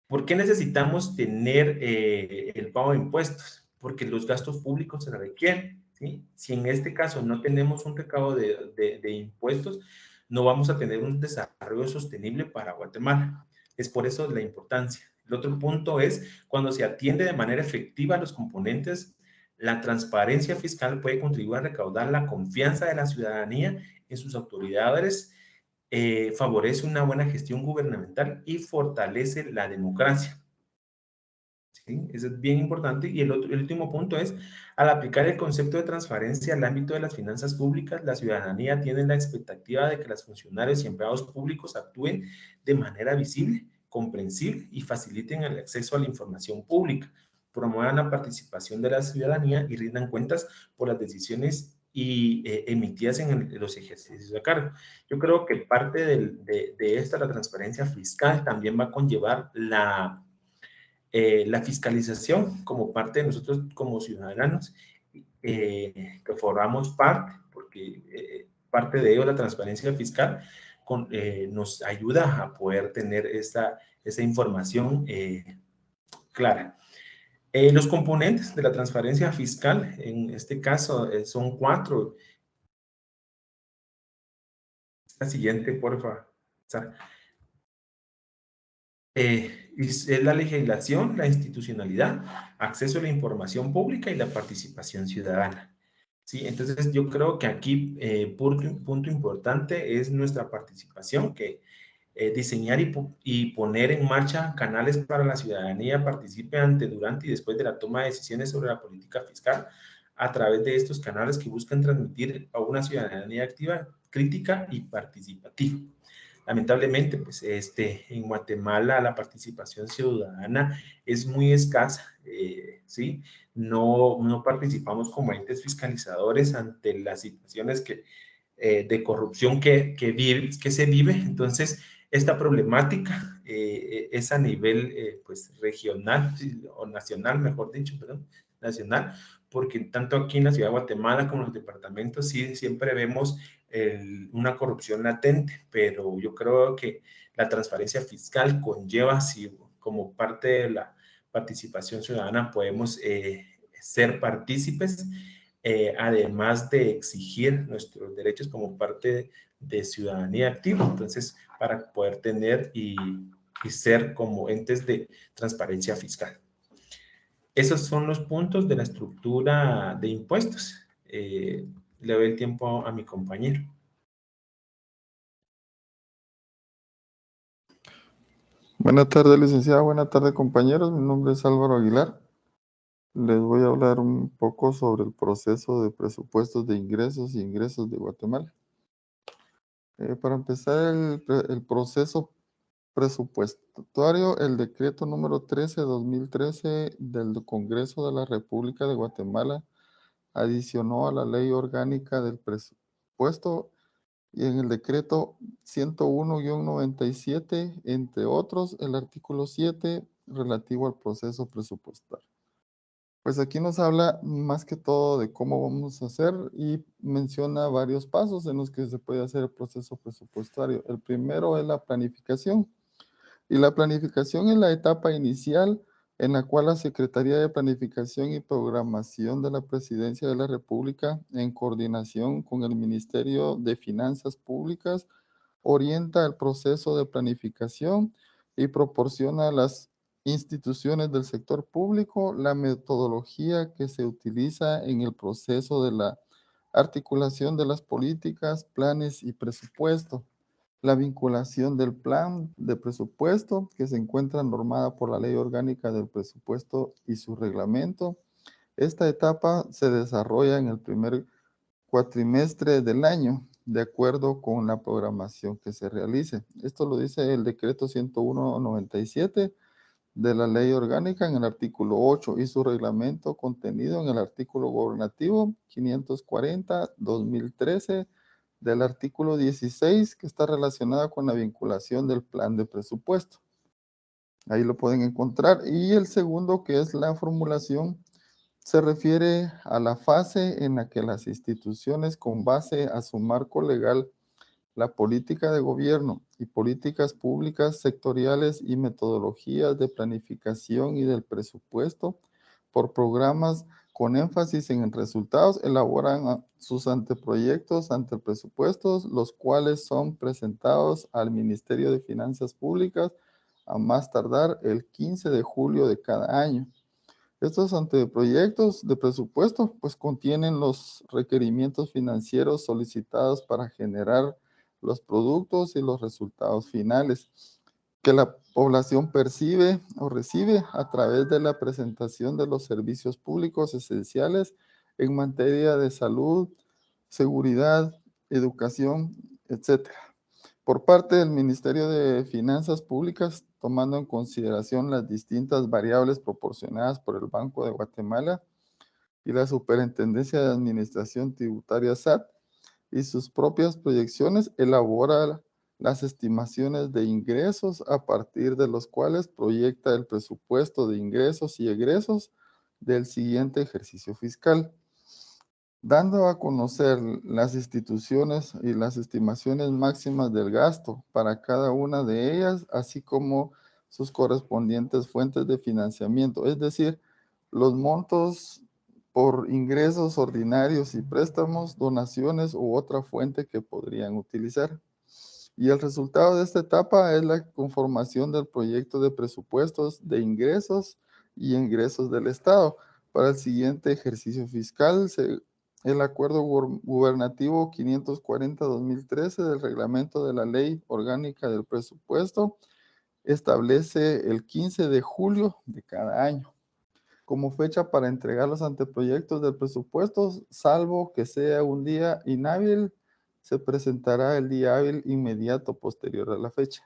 ¿Por qué necesitamos tener el pago de impuestos? Porque los gastos públicos se requieren, ¿sí? Si en este caso no tenemos un recaudo de impuestos, no vamos a tener un desarrollo sostenible para Guatemala. Es por eso la importancia. El otro punto es cuando se atiende de manera efectiva a los componentes, la transparencia fiscal puede contribuir a recaudar la confianza de la ciudadanía en sus autoridades, favorece una buena gestión gubernamental y fortalece la democracia. ¿Sí? Eso es bien importante. Y el último punto es, al aplicar el concepto de transparencia al ámbito de las finanzas públicas, la ciudadanía tiene la expectativa de que los funcionarios y empleados públicos actúen de manera visible, comprensible y faciliten el acceso a la información pública, promuevan la participación de la ciudadanía y rindan cuentas por las decisiones emitidas en los ejercicios de cargo. Yo creo que parte de esta, la transparencia fiscal, también va a conllevar la fiscalización como parte de nosotros como ciudadanos, que formamos parte, porque parte de ello, la transparencia fiscal, nos ayuda a poder tener esa información clara. Los componentes de la transparencia fiscal, en este caso, son 4. La siguiente, por favor. Es la legislación, la institucionalidad, acceso a la información pública y la participación ciudadana. ¿Sí? Entonces, yo creo que aquí, punto importante es nuestra participación, que diseñar y poner en marcha canales para la ciudadanía participe ante, durante y después de la toma de decisiones sobre la política fiscal a través de estos canales que buscan transmitir a una ciudadanía activa, crítica y participativa. Lamentablemente, pues en Guatemala la participación ciudadana es muy escasa, ¿sí? No participamos como entes fiscalizadores ante las situaciones de corrupción que se vive. Entonces, esta problemática es a nivel pues, regional o nacional, mejor dicho, perdón, nacional, porque tanto aquí en la ciudad de Guatemala como en los departamentos sí siempre vemos una corrupción latente, pero yo creo que la transparencia fiscal conlleva, si como parte de la participación ciudadana podemos ser partícipes, además de exigir nuestros derechos como parte de ciudadanía activa. Entonces, para poder tener y ser como entes de transparencia fiscal. Esos son los puntos de la estructura de impuestos. Le doy el tiempo a mi compañero. Buenas tardes, licenciada. Buenas tardes, compañeros. Mi nombre es Álvaro Aguilar. Les voy a hablar un poco sobre el proceso de presupuestos de ingresos y egresos de Guatemala. Para empezar, el proceso presupuestario, el decreto número 13/2013 del Congreso de la República de Guatemala adicionó a la Ley Orgánica del Presupuesto y en el decreto 101-97, entre otros, el artículo 7 relativo al proceso presupuestario. Pues aquí nos habla más que todo de cómo vamos a hacer y menciona varios pasos en los que se puede hacer el proceso presupuestario. El primero es la planificación. Y la planificación es la etapa inicial en la cual la Secretaría de Planificación y Programación de la Presidencia de la República, en coordinación con el Ministerio de Finanzas Públicas, orienta el proceso de planificación y proporciona a las instituciones del sector público la metodología que se utiliza en el proceso de la articulación de las políticas, planes y presupuesto. La vinculación del plan de presupuesto, que se encuentra normada por la Ley Orgánica del Presupuesto y su reglamento. Esta etapa se desarrolla en el primer cuatrimestre del año, de acuerdo con la programación que se realice. Esto lo dice el decreto 101/97 de la Ley Orgánica en el artículo 8 y su reglamento contenido en el artículo gubernativo 540/2013 del artículo 16, que está relacionada con la vinculación del plan de presupuesto. Ahí lo pueden encontrar. Y el segundo, que es la formulación, se refiere a la fase en la que las instituciones, con base a su marco legal, la política de gobierno y políticas públicas sectoriales y metodologías de planificación y del presupuesto por programas con énfasis en resultados, elaboran sus anteproyectos, antepresupuestos, los cuales son presentados al Ministerio de Finanzas Públicas a más tardar el 15 de julio de cada año. Estos anteproyectos de presupuesto pues contienen los requerimientos financieros solicitados para generar los productos y los resultados finales que la población percibe o recibe a través de la presentación de los servicios públicos esenciales en materia de salud, seguridad, educación, etcétera. Por parte del Ministerio de Finanzas Públicas, tomando en consideración las distintas variables proporcionadas por el Banco de Guatemala y la Superintendencia de Administración Tributaria SAT y sus propias proyecciones, elabora las estimaciones de ingresos a partir de los cuales proyecta el presupuesto de ingresos y egresos del siguiente ejercicio fiscal, dando a conocer las instituciones y las estimaciones máximas del gasto para cada una de ellas, así como sus correspondientes fuentes de financiamiento, es decir, los montos por ingresos ordinarios y préstamos, donaciones u otra fuente que podrían utilizar. Y el resultado de esta etapa es la conformación del proyecto de presupuestos de ingresos y egresos del Estado para el siguiente ejercicio fiscal. El acuerdo gubernativo 540/2013 del reglamento de la Ley Orgánica del Presupuesto establece el 15 de julio de cada año como fecha para entregar los anteproyectos del presupuesto, salvo que sea un día inhábil, se presentará el día hábil inmediato posterior a la fecha.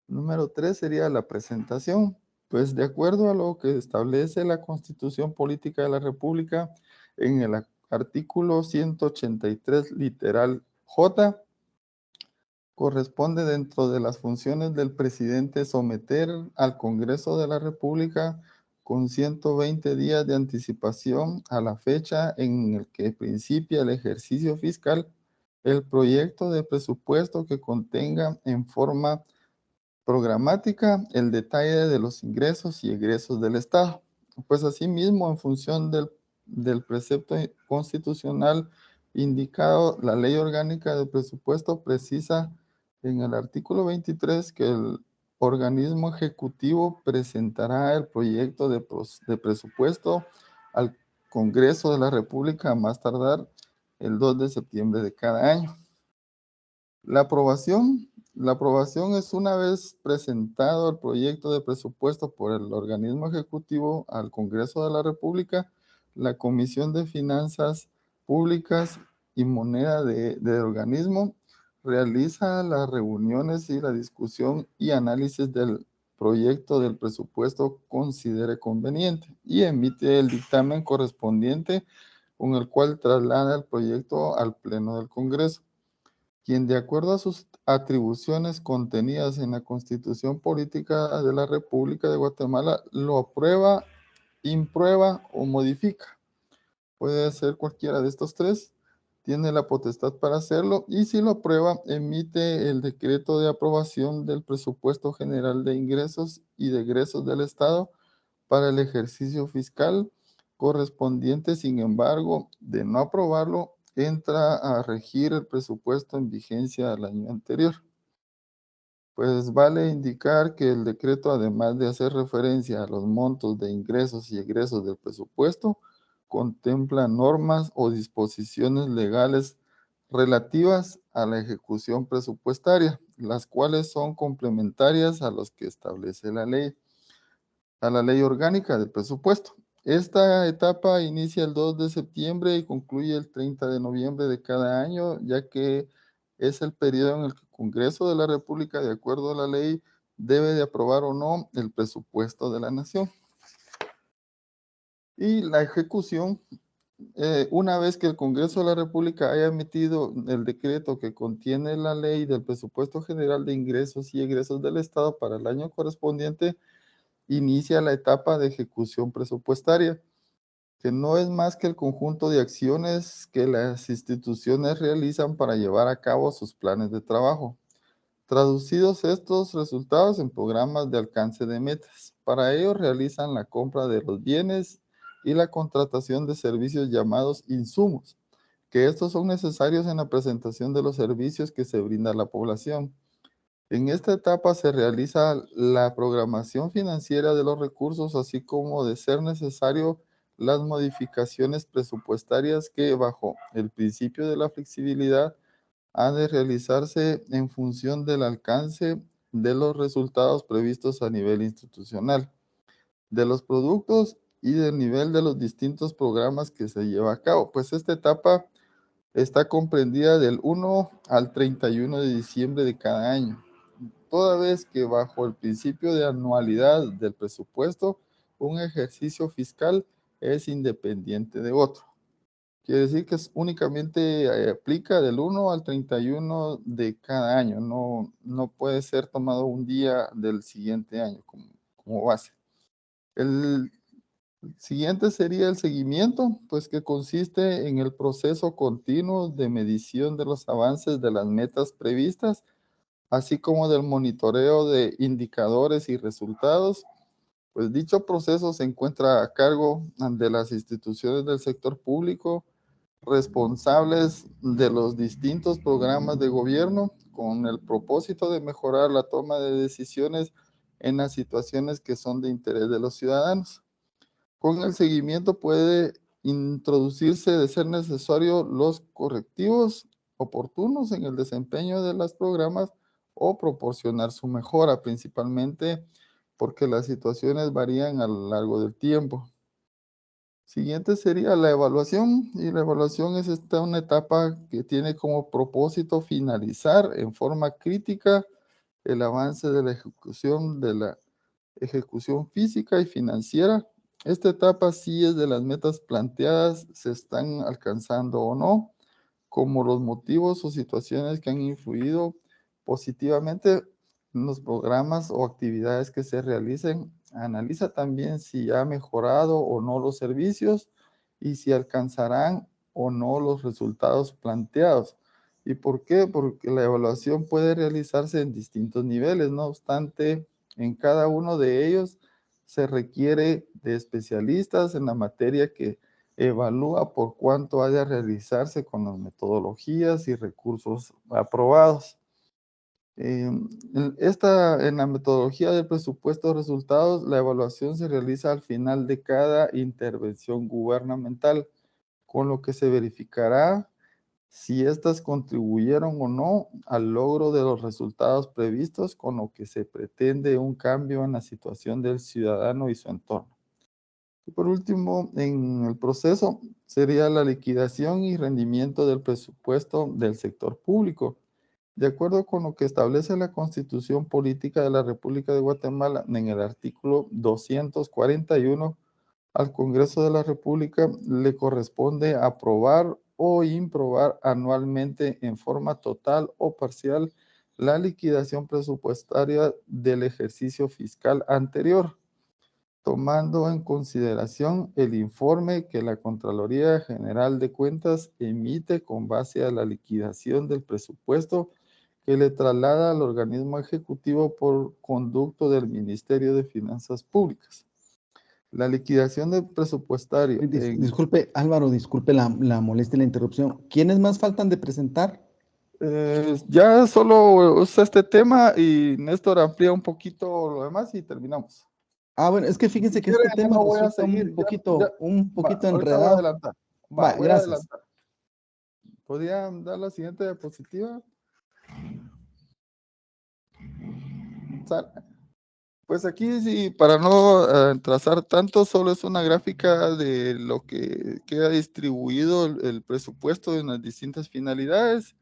Número 3 sería la presentación. Pues de acuerdo a lo que establece la Constitución Política de la República, en el artículo 183, literal J, corresponde dentro de las funciones del presidente someter al Congreso de la República con 120 días de anticipación a la fecha en el que principia el ejercicio fiscal, el proyecto de presupuesto que contenga en forma programática el detalle de los ingresos y egresos del Estado. Pues asimismo, en función del precepto constitucional indicado, la Ley Orgánica del Presupuesto precisa en el artículo 23 que el organismo ejecutivo presentará el proyecto de presupuesto al Congreso de la República a más tardar el 2 de septiembre de cada año. La aprobación es una vez presentado el proyecto de presupuesto por el organismo ejecutivo al Congreso de la República, la Comisión de Finanzas Públicas y Moneda del organismo realiza las reuniones y la discusión y análisis del proyecto del presupuesto considere conveniente y emite el dictamen correspondiente con el cual traslada el proyecto al Pleno del Congreso, quien de acuerdo a sus atribuciones contenidas en la Constitución Política de la República de Guatemala lo aprueba imprueba o modifica. Puede ser cualquiera de estos tres, tiene la potestad para hacerlo, y si lo aprueba, emite el decreto de aprobación del presupuesto general de ingresos y de egresos del Estado para el ejercicio fiscal correspondiente. Sin embargo, de no aprobarlo, entra a regir el presupuesto en vigencia al año anterior. Pues vale indicar que el decreto, además de hacer referencia a los montos de ingresos y egresos del presupuesto, contempla normas o disposiciones legales relativas a la ejecución presupuestaria, las cuales son complementarias a los que establece la ley, a la ley orgánica del presupuesto. Esta etapa inicia el 2 de septiembre y concluye el 30 de noviembre de cada año, ya que es el periodo en el que el Congreso de la República, de acuerdo a la ley, debe de aprobar o no el presupuesto de la nación. Y la ejecución, una vez que el Congreso de la República haya emitido el decreto que contiene la ley del presupuesto general de ingresos y egresos del Estado para el año correspondiente, inicia la etapa de ejecución presupuestaria, que no es más que el conjunto de acciones que las instituciones realizan para llevar a cabo sus planes de trabajo. Traducidos estos resultados en programas de alcance de metas. Para ello realizan la compra de los bienes y la contratación de servicios llamados insumos, que estos son necesarios en la presentación de los servicios que se brinda a la población. En esta etapa se realiza la programación financiera de los recursos, así como, de ser necesario, las modificaciones presupuestarias que, bajo el principio de la flexibilidad, han de realizarse en función del alcance de los resultados previstos a nivel institucional, de los productos y del nivel de los distintos programas que se lleva a cabo. Pues esta etapa está comprendida del 1 al 31 de diciembre de cada año, toda vez que, bajo el principio de anualidad del presupuesto, un ejercicio fiscal es independiente de otro. Quiere decir que únicamente aplica del 1 al 31 de cada año, no puede ser tomado un día del siguiente año como base. El siguiente sería el seguimiento, pues que consiste en el proceso continuo de medición de los avances de las metas previstas, así como del monitoreo de indicadores y resultados. Pues dicho proceso se encuentra a cargo de las instituciones del sector público, responsables de los distintos programas de gobierno, con el propósito de mejorar la toma de decisiones en las situaciones que son de interés de los ciudadanos. Con el seguimiento puede introducirse, de ser necesario, los correctivos oportunos en el desempeño de los programas o proporcionar su mejora, principalmente porque las situaciones varían a lo largo del tiempo. Siguiente sería la evaluación, y la evaluación es una etapa que tiene como propósito finalizar en forma crítica el avance de la ejecución física y financiera. Esta etapa sí es de las metas planteadas, se están alcanzando o no, como los motivos o situaciones que han influido positivamente en los programas o actividades que se realicen. Analiza también si ha mejorado o no los servicios y si alcanzarán o no los resultados planteados. ¿Y por qué? Porque la evaluación puede realizarse en distintos niveles. No obstante, en cada uno de ellos se requiere de especialistas en la materia que evalúa por cuánto ha de realizarse con las metodologías y recursos aprobados. En la metodología del presupuesto de resultados, la evaluación se realiza al final de cada intervención gubernamental, con lo que se verificará si éstas contribuyeron o no al logro de los resultados previstos, con lo que se pretende un cambio en la situación del ciudadano y su entorno. Y por último, en el proceso sería la liquidación y rendimiento del presupuesto del sector público. De acuerdo con lo que establece la Constitución Política de la República de Guatemala, en el artículo 241, al Congreso de la República le corresponde aprobar o improbar anualmente, en forma total o parcial, la liquidación presupuestaria del ejercicio fiscal anterior. tomando en consideración el informe que la Contraloría General de Cuentas emite con base a la liquidación del presupuesto que le traslada al organismo ejecutivo por conducto del Ministerio de Finanzas Públicas. La liquidación del presupuestario. Disculpe, Álvaro, disculpe la molestia y la interrupción. ¿Quiénes más faltan de presentar? Ya solo usa este tema y Néstor amplía un poquito lo demás y terminamos. Ah, bueno, es que fíjense Si que quiere, este tema no voy a resulta seguir. un poquito Ahorita voy a enredado. adelantar. Va, Voy a gracias. adelantar. ¿Podrían dar la siguiente diapositiva? Pues aquí, sí, para no trazar tanto, solo es una gráfica de lo que queda distribuido el presupuesto en las distintas finalidades,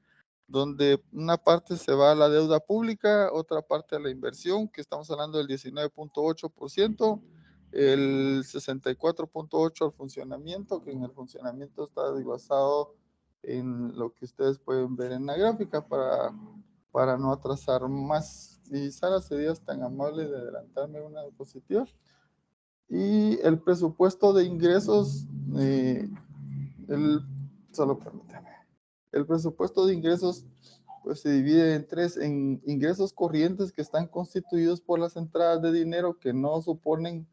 donde una parte se va a la deuda pública, otra parte a la inversión, que estamos hablando del 19.8%, el 64.8% al funcionamiento, que en el funcionamiento está desglosado en lo que ustedes pueden ver en la gráfica para no atrasar más. Y Sara, serías tan amable de adelantarme una diapositiva. Y el presupuesto de ingresos, solo permítame. El presupuesto de ingresos pues se divide en tres, en ingresos corrientes que están constituidos por las entradas de dinero que no suponen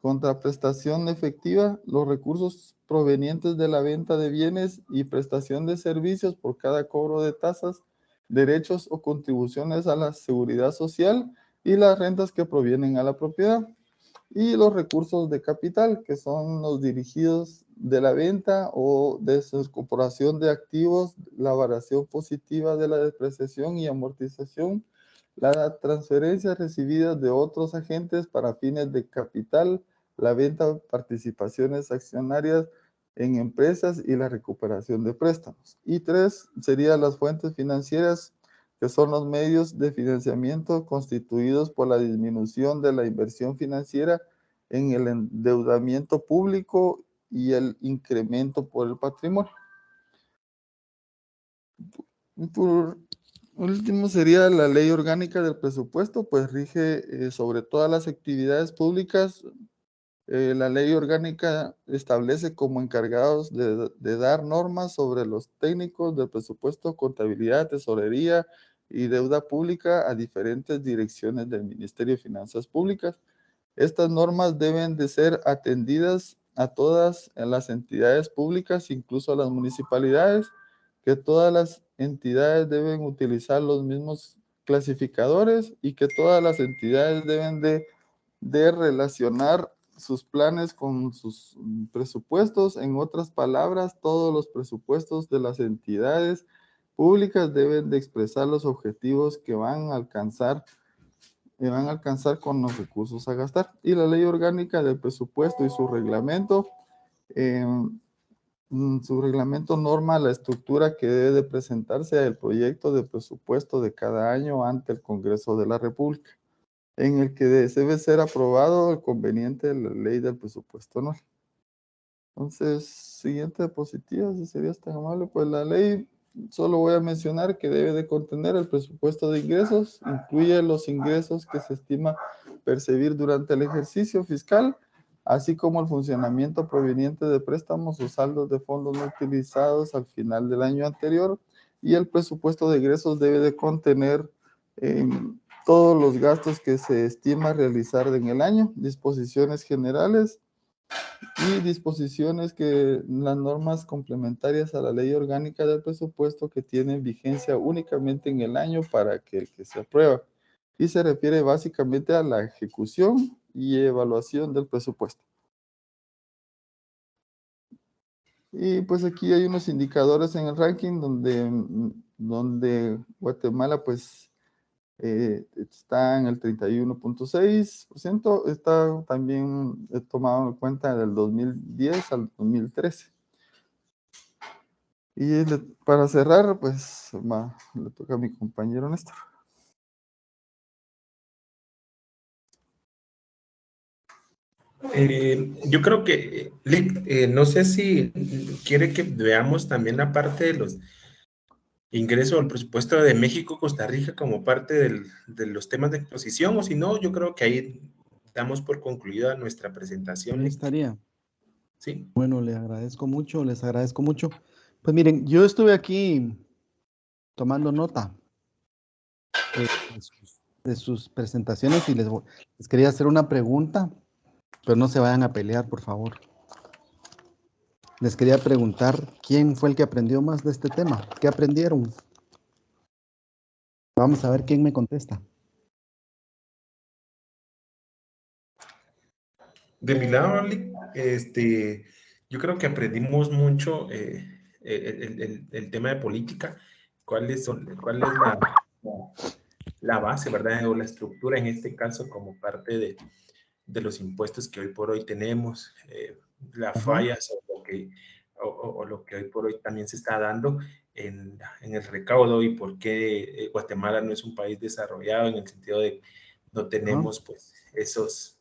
contraprestación efectiva, los recursos provenientes de la venta de bienes y prestación de servicios por cada cobro de tasas, derechos o contribuciones a la seguridad social y las rentas que provienen a la propiedad. Y los recursos de capital, que son los dirigidos de la venta o de su incorporación de activos, la variación positiva de la depreciación y amortización, las transferencias recibidas de otros agentes para fines de capital, la venta de participaciones accionarias en empresas y la recuperación de préstamos. Y tres serían las fuentes financieras, que son los medios de financiamiento constituidos por la disminución de la inversión financiera en el endeudamiento público y el incremento por el patrimonio. Por último sería la ley orgánica del presupuesto, pues rige sobre todas las actividades públicas. La ley orgánica establece como encargados de dar normas sobre los técnicos del presupuesto, contabilidad, tesorería y deuda pública a diferentes direcciones del Ministerio de Finanzas Públicas. Estas normas deben de ser atendidas a todas las entidades públicas, incluso a las municipalidades, que todas las entidades deben utilizar los mismos clasificadores y que todas las entidades deben de relacionar sus planes con sus presupuestos. En otras palabras, todos los presupuestos de las entidades públicas deben de expresar los objetivos que van a alcanzar con los recursos a gastar. Y la ley orgánica del presupuesto y su reglamento norma la estructura que debe de presentarse al proyecto de presupuesto de cada año ante el Congreso de la República, en el que debe ser aprobado el conveniente de la ley del presupuesto anual. Entonces, siguiente diapositiva, si serías tan amable, pues la ley, solo voy a mencionar que debe de contener el presupuesto de ingresos, incluye los ingresos que se estima percibir durante el ejercicio fiscal, así como el funcionamiento proveniente de préstamos o saldos de fondos no utilizados al final del año anterior, y el presupuesto de ingresos debe de contener todos los gastos que se estima realizar en el año, disposiciones generales y disposiciones que las normas complementarias a la ley orgánica del presupuesto que tienen vigencia únicamente en el año para que se aprueba, y se refiere básicamente a la ejecución y evaluación del presupuesto. Y pues aquí hay unos indicadores en el ranking donde Guatemala pues está en el 31.6%, está también tomado en cuenta del 2010 al 2013. Y para cerrar, pues le toca a mi compañero Néstor. Yo creo que, no sé si quiere que veamos también la parte de los ingresos al presupuesto de México, Costa Rica como parte de los temas de exposición, o si no, yo creo que ahí damos por concluida nuestra presentación. Ahí estaría. Sí. Bueno, les agradezco mucho, les agradezco mucho. Pues miren, yo estuve aquí tomando nota de sus presentaciones y les quería hacer una pregunta, pero no se vayan a pelear, por favor. Les quería preguntar quién fue el que aprendió más de este tema. ¿Qué aprendieron? Vamos a ver quién me contesta. De mi lado, Ali, yo creo que aprendimos mucho el tema de política, cuál es la base, ¿verdad? O la estructura en este caso como parte de los impuestos que hoy por hoy tenemos, las fallas o lo que hoy por hoy también se está dando en el recaudo y por qué Guatemala no es un país desarrollado en el sentido de no tenemos pues esos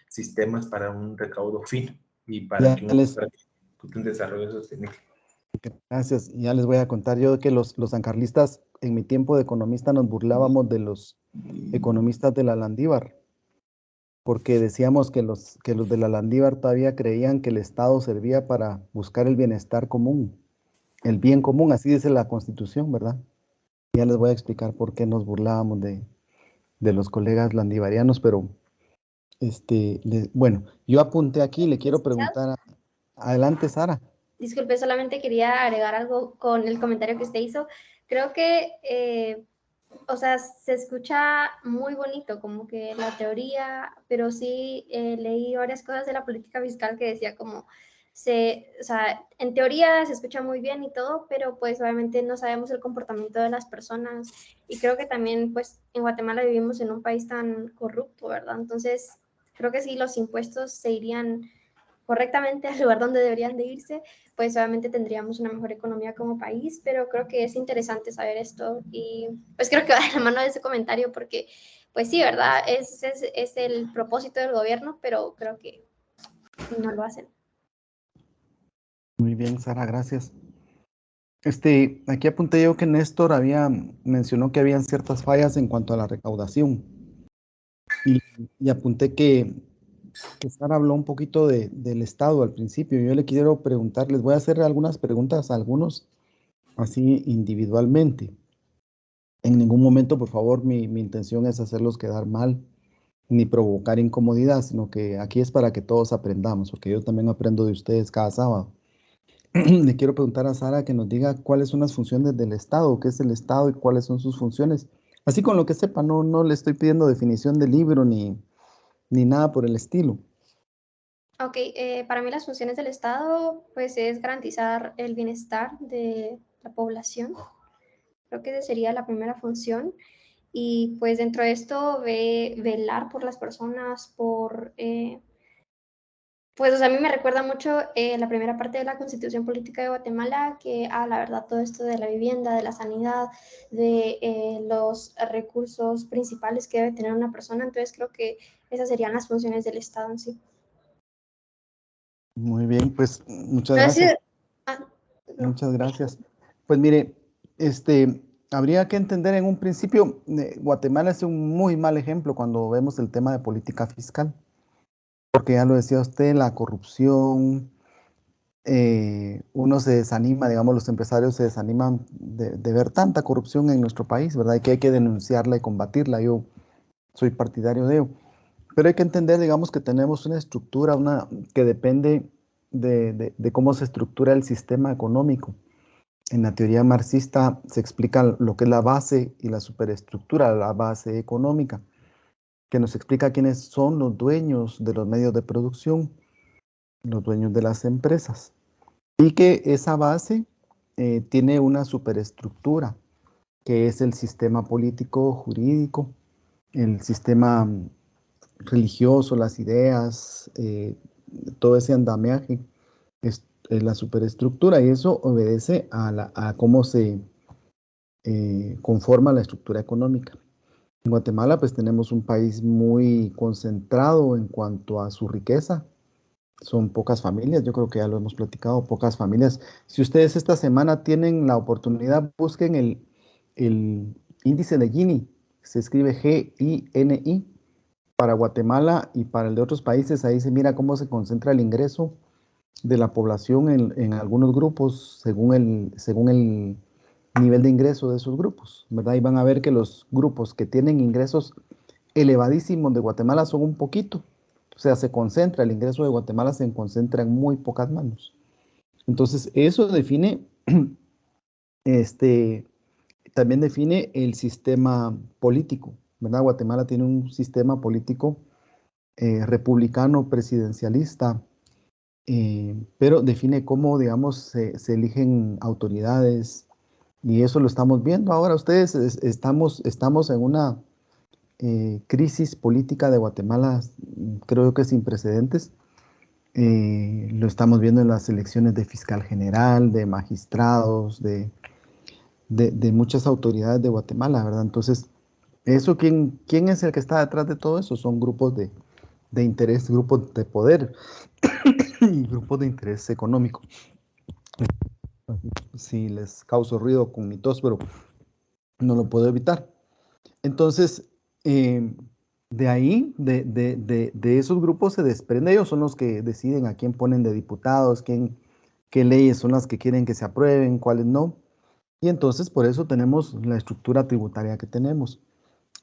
sistemas para un recaudo fino y para un desarrollo sostenible. Gracias. Ya les voy a contar yo que los sancarlistas en mi tiempo de economista nos burlábamos de los economistas de la Landívar, porque decíamos que los de la Landívar todavía creían que el Estado servía para buscar el bienestar común, el bien común, así dice la Constitución, ¿verdad? Ya les voy a explicar por qué nos burlábamos de los colegas landivarianos, pero bueno, yo apunté aquí, le quiero preguntar, adelante Sara. Disculpe, solamente quería agregar algo con el comentario que usted hizo. Creo que, o sea, se escucha muy bonito, como que la teoría, pero sí leí varias cosas de la política fiscal que decía como, o sea, en teoría se escucha muy bien y todo, pero pues obviamente no sabemos el comportamiento de las personas. Y creo que también, pues, en Guatemala vivimos en un país tan corrupto, ¿verdad? Entonces, creo que sí, los impuestos se irían correctamente al lugar donde deberían de irse, pues obviamente tendríamos una mejor economía como país, pero creo que es interesante saber esto y pues creo que va de la mano de ese comentario porque pues sí, ¿verdad? Es el propósito del gobierno, pero creo que no lo hacen. Muy bien, Sara, gracias. Aquí apunté yo que Néstor mencionó que habían ciertas fallas en cuanto a la recaudación y apunté que Sara habló un poquito del Estado al principio. Yo le quiero preguntar, les voy a hacer algunas preguntas a algunos, así individualmente. En ningún momento, por favor, mi intención es hacerlos quedar mal, ni provocar incomodidad, sino que aquí es para que todos aprendamos, porque yo también aprendo de ustedes cada sábado. Le quiero preguntar a Sara que nos diga cuáles son las funciones del Estado, qué es el Estado y cuáles son sus funciones. Así con lo que sepa, no le estoy pidiendo definición del libro ni nada por el estilo. Ok, para mí las funciones del Estado pues es garantizar el bienestar de la población. Creo que esa sería la primera función. Y pues dentro de esto velar por las personas, pues o sea, a mí me recuerda mucho la primera parte de la Constitución Política de Guatemala, que la verdad todo esto de la vivienda, de la sanidad, de los recursos principales que debe tener una persona. Entonces creo que esas serían las funciones del Estado en sí. Muy bien, pues muchas gracias. Muchas gracias. Pues mire, habría que entender en un principio, Guatemala es un muy mal ejemplo cuando vemos el tema de política fiscal, porque ya lo decía usted, la corrupción, uno se desanima, digamos, los empresarios se desaniman de ver tanta corrupción en nuestro país, ¿verdad? Y que hay que denunciarla y combatirla. Yo soy partidario de ello. Pero hay que entender, digamos, que tenemos una estructura que depende de cómo se estructura el sistema económico. En la teoría marxista se explica lo que es la base y la superestructura, la base económica, que nos explica quiénes son los dueños de los medios de producción, los dueños de las empresas, y que esa base tiene una superestructura, que es el sistema político, jurídico, el sistema religioso, las ideas, todo ese andamiaje es la superestructura, y eso obedece a cómo se conforma la estructura económica. En Guatemala pues tenemos un país muy concentrado en cuanto a su riqueza. Son pocas familias, yo creo que ya lo hemos platicado, pocas familias. Si ustedes esta semana tienen la oportunidad, busquen el índice de Gini, se escribe Gini, para Guatemala y para el de otros países, ahí se mira cómo se concentra el ingreso de la población en algunos grupos según el nivel de ingreso de esos grupos, ¿verdad? Y van a ver que los grupos que tienen ingresos elevadísimos de Guatemala son un poquito. O sea, el ingreso de Guatemala se concentra en muy pocas manos. Entonces, eso define, también define el sistema político, ¿verdad? Guatemala tiene un sistema político republicano, presidencialista, pero define cómo, digamos, se eligen autoridades, y eso lo estamos viendo ahora. Ustedes estamos en una crisis política de Guatemala, creo que sin precedentes. Lo estamos viendo en las elecciones de fiscal general, de magistrados, de muchas autoridades de Guatemala, ¿verdad? Entonces, ¿quién es el que está detrás de todo eso? Son grupos de interés, grupos de poder y grupos de interés económico. Sí, les causo ruido con mi tos, pero no lo puedo evitar. Entonces, de ahí, de esos grupos se desprende, ellos son los que deciden a quién ponen de diputados, qué leyes son las que quieren que se aprueben, cuáles no. Y entonces por eso tenemos la estructura tributaria que tenemos.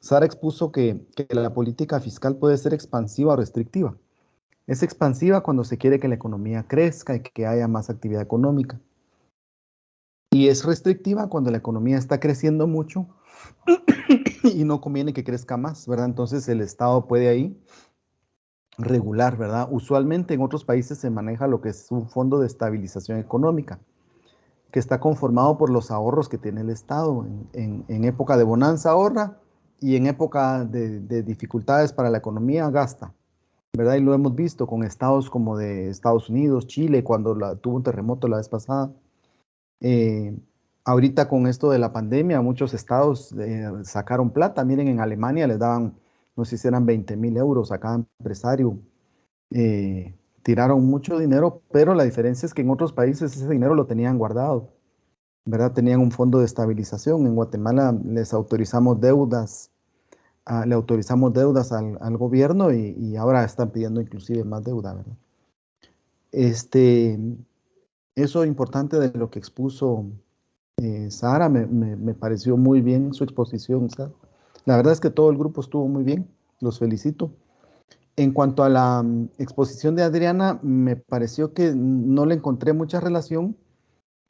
Sara expuso que la política fiscal puede ser expansiva o restrictiva. Es expansiva cuando se quiere que la economía crezca y que haya más actividad económica. Y es restrictiva cuando la economía está creciendo mucho y no conviene que crezca más, ¿verdad? Entonces el Estado puede ahí regular, ¿verdad? Usualmente en otros países se maneja lo que es un fondo de estabilización económica, que está conformado por los ahorros que tiene el Estado. En época de bonanza ahorra, y en época de dificultades para la economía gasta, ¿verdad? Y lo hemos visto con estados como de Estados Unidos, Chile, cuando tuvo un terremoto la vez pasada. Ahorita con esto de la pandemia, muchos estados sacaron plata. Miren, en Alemania les daban, no sé si eran 20,000 euros a cada empresario. Tiraron mucho dinero, pero la diferencia es que en otros países ese dinero lo tenían guardado, ¿verdad? Tenían un fondo de estabilización. En Guatemala les autorizamos deudas, le autorizamos deudas al gobierno, y ahora están pidiendo inclusive más deuda, ¿verdad? Eso importante de lo que expuso Sara, me pareció muy bien su exposición, Sara. La verdad es que todo el grupo estuvo muy bien, los felicito. En cuanto a la exposición de Adriana, me pareció que no le encontré mucha relación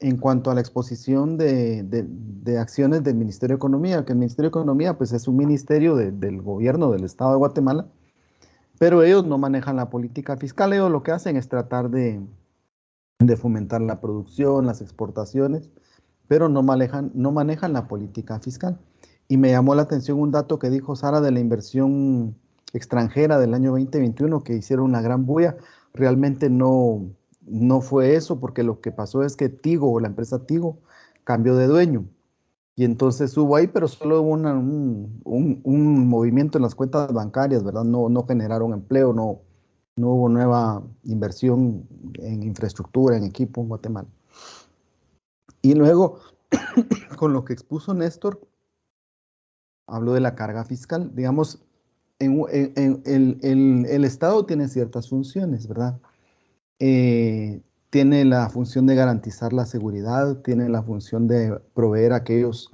en cuanto a la exposición de acciones del Ministerio de Economía, que el Ministerio de Economía pues es un ministerio del gobierno del Estado de Guatemala, pero ellos no manejan la política fiscal. Ellos lo que hacen es tratar de fomentar la producción, las exportaciones, pero no manejan la política fiscal. Y me llamó la atención un dato que dijo Sara de la inversión extranjera del año 2021, que hicieron una gran bulla. Realmente no fue eso, porque lo que pasó es que Tigo, la empresa Tigo, cambió de dueño. Y entonces hubo ahí, pero solo hubo un movimiento en las cuentas bancarias, ¿verdad? No generaron empleo, no hubo nueva inversión en infraestructura, en equipo en Guatemala. Y luego, con lo que expuso Néstor, habló de la carga fiscal. Digamos, el Estado tiene ciertas funciones, ¿verdad? Tiene la función de garantizar la seguridad, tiene la función de proveer aquellos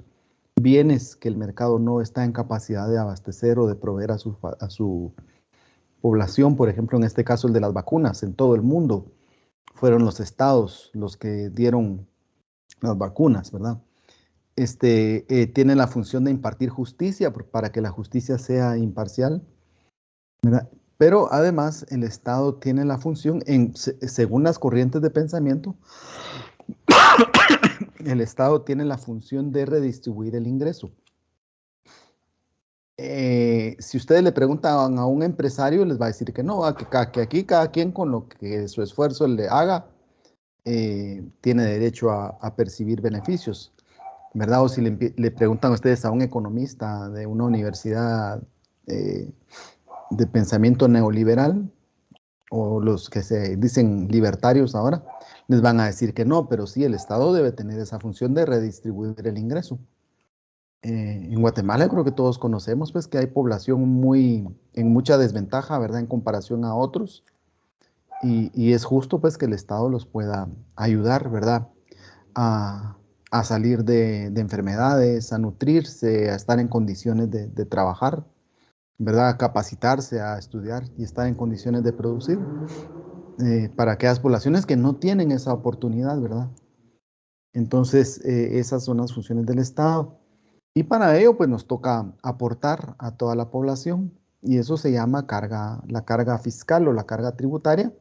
bienes que el mercado no está en capacidad de abastecer o de proveer a su población. Por ejemplo, en este caso el de las vacunas. En todo el mundo fueron los estados los que dieron las vacunas, ¿verdad? Tiene la función de impartir justicia para que la justicia sea imparcial, ¿verdad? Pero además el Estado tiene la función, según las corrientes de pensamiento, el Estado tiene la función de redistribuir el ingreso. Si ustedes le preguntan a un empresario, les va a decir que no, que aquí cada quien con lo que su esfuerzo le haga, tiene derecho a percibir beneficios, ¿verdad? O si le preguntan a ustedes a un economista de una universidad de pensamiento neoliberal, o los que se dicen libertarios ahora, les van a decir que no, pero sí, el Estado debe tener esa función de redistribuir el ingreso. En Guatemala creo que todos conocemos pues que hay población en mucha desventaja, ¿verdad? En comparación a otros. Y es justo pues que el Estado los pueda ayudar, ¿verdad? A, a salir de enfermedades, a nutrirse, a estar en condiciones de trabajar, ¿verdad? A capacitarse, a estudiar y estar en condiciones de producir para aquellas poblaciones que no tienen esa oportunidad, ¿verdad? Entonces, esas son las funciones del Estado. Y para ello, pues nos toca aportar a toda la población y eso se llama la carga fiscal o la carga tributaria.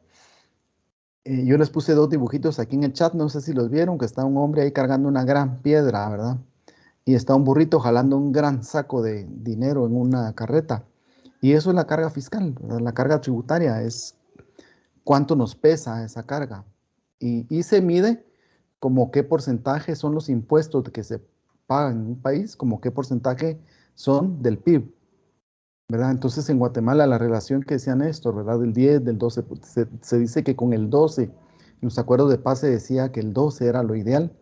Yo les puse dos dibujitos aquí en el chat, no sé si los vieron, que está un hombre ahí cargando una gran piedra, ¿verdad? Y está un burrito jalando un gran saco de dinero en una carreta. Y eso es la carga fiscal, ¿verdad? La carga tributaria es cuánto nos pesa esa carga. Y se mide como qué porcentaje son los impuestos que se pagan en un país, como qué porcentaje son del PIB, ¿verdad? Entonces en Guatemala la relación que decían esto, ¿verdad? Del 10, del 12, se dice que con el 12, en los acuerdos de paz se decía que el 12 era lo ideal,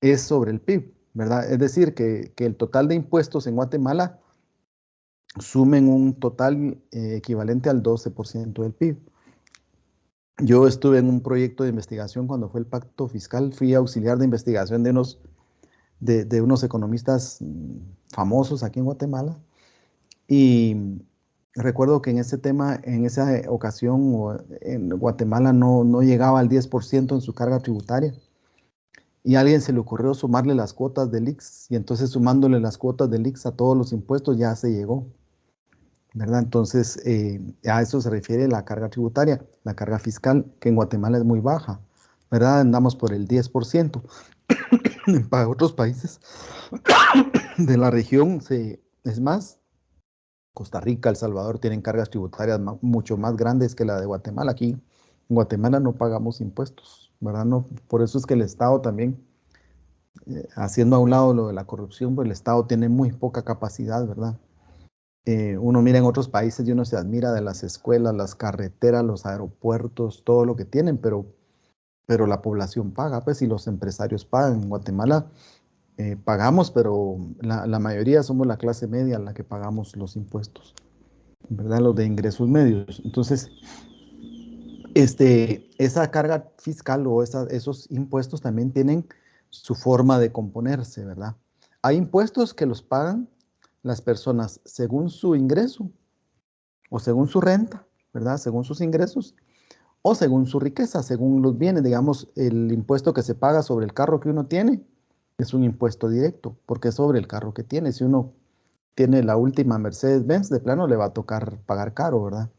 es sobre el PIB, ¿verdad? Es decir, que el total de impuestos en Guatemala sumen un total equivalente al 12% del PIB. Yo estuve en un proyecto de investigación cuando fue el pacto fiscal, fui auxiliar de investigación de unos economistas famosos aquí en Guatemala y recuerdo que en ese tema, en esa ocasión, en Guatemala no llegaba al 10% en su carga tributaria y a alguien se le ocurrió sumarle las cuotas del IX y entonces sumándole las cuotas del IX a todos los impuestos ya se llegó, ¿verdad? Entonces, a eso se refiere la carga tributaria, la carga fiscal, que en Guatemala es muy baja, ¿verdad? Andamos por el 10%. Para otros países de la región, es más, Costa Rica, El Salvador tienen cargas tributarias mucho más grandes que la de Guatemala. Aquí en Guatemala no pagamos impuestos, ¿verdad? No, por eso es que el Estado también, haciendo a un lado lo de la corrupción, pues el Estado tiene muy poca capacidad, ¿verdad? Uno mira en otros países y uno se admira de las escuelas, las carreteras, los aeropuertos, todo lo que tienen, pero la población paga, pues, y los empresarios pagan. En Guatemala pagamos, pero la mayoría somos la clase media la que pagamos los impuestos, ¿verdad? Los de ingresos medios. Entonces, esa carga fiscal o esos impuestos también tienen su forma de componerse, ¿verdad? Hay impuestos que los pagan las personas según su ingreso o según su renta, ¿verdad? Según sus ingresos o según su riqueza, según los bienes. Digamos, el impuesto que se paga sobre el carro que uno tiene es un impuesto directo porque es sobre el carro que tiene. Si uno tiene la última Mercedes-Benz, de plano le va a tocar pagar caro, ¿verdad?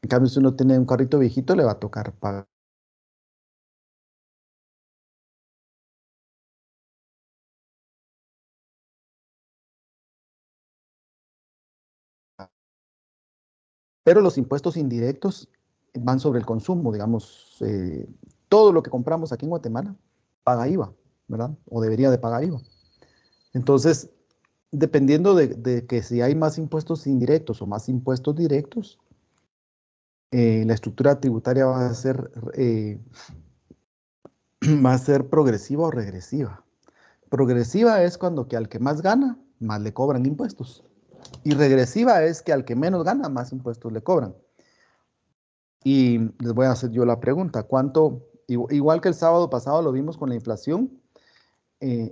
En cambio, si uno tiene un carrito viejito, le va a tocar pagar. Pero los impuestos indirectos van sobre el consumo, digamos, todo lo que compramos aquí en Guatemala paga IVA, ¿verdad? O debería de pagar IVA. Entonces, dependiendo de que si hay más impuestos indirectos o más impuestos directos, la estructura tributaria va a ser progresiva o regresiva. Progresiva es cuando que al que más gana, más le cobran impuestos. Y regresiva es que al que menos gana, más impuestos le cobran. Y les voy a hacer yo la pregunta, igual que el sábado pasado lo vimos con la inflación,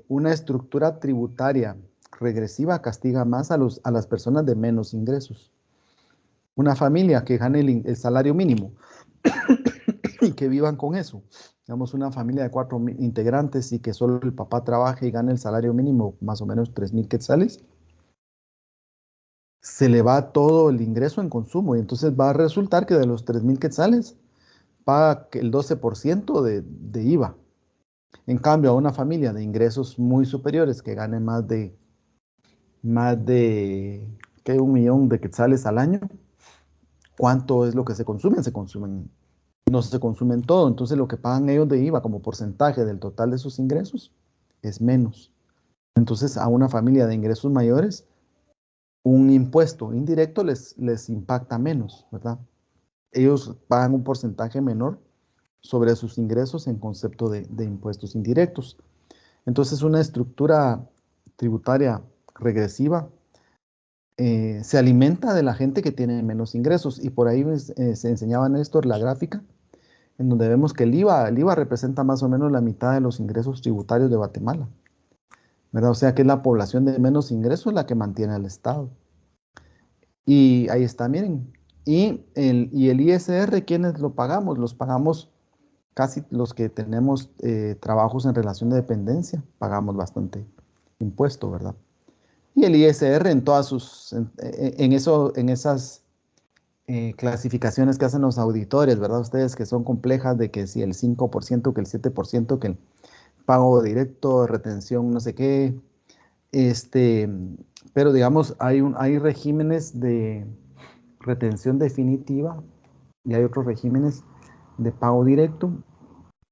una estructura tributaria regresiva castiga más a las personas de menos ingresos. Una familia que gane el salario mínimo y que vivan con eso. Digamos, una familia de 4 integrantes y que solo el papá trabaje y gane el salario mínimo, más o menos 3,000 quetzales, se le va todo el ingreso en consumo y entonces va a resultar que de los 3,000 quetzales paga el 12% de IVA. En cambio, a una familia de ingresos muy superiores que gane más de 1,000,000 de quetzales al año, ¿cuánto es lo que se consume? No se consumen todo, entonces lo que pagan ellos de IVA como porcentaje del total de sus ingresos es menos. Entonces, a una familia de ingresos mayores, un impuesto indirecto les impacta menos, ¿verdad? Ellos pagan un porcentaje menor sobre sus ingresos en concepto de impuestos indirectos. Entonces, una estructura tributaria regresiva, se alimenta de la gente que tiene menos ingresos. Y por ahí se enseñaba, Néstor, la gráfica, en donde vemos que el IVA representa más o menos la mitad de los ingresos tributarios de Guatemala, ¿verdad? O sea que es la población de menos ingresos la que mantiene al Estado. Y ahí está, miren. Y el ISR, ¿quiénes lo pagamos? Los pagamos casi los que tenemos trabajos en relación de dependencia, pagamos bastante impuesto, ¿verdad? Y el ISR en todas en esas clasificaciones que hacen los auditores, ¿verdad? Ustedes que son complejas de que si el 5%, que el 7%, que el pago directo, retención, no sé qué, pero digamos, hay regímenes de retención definitiva y hay otros regímenes de pago directo,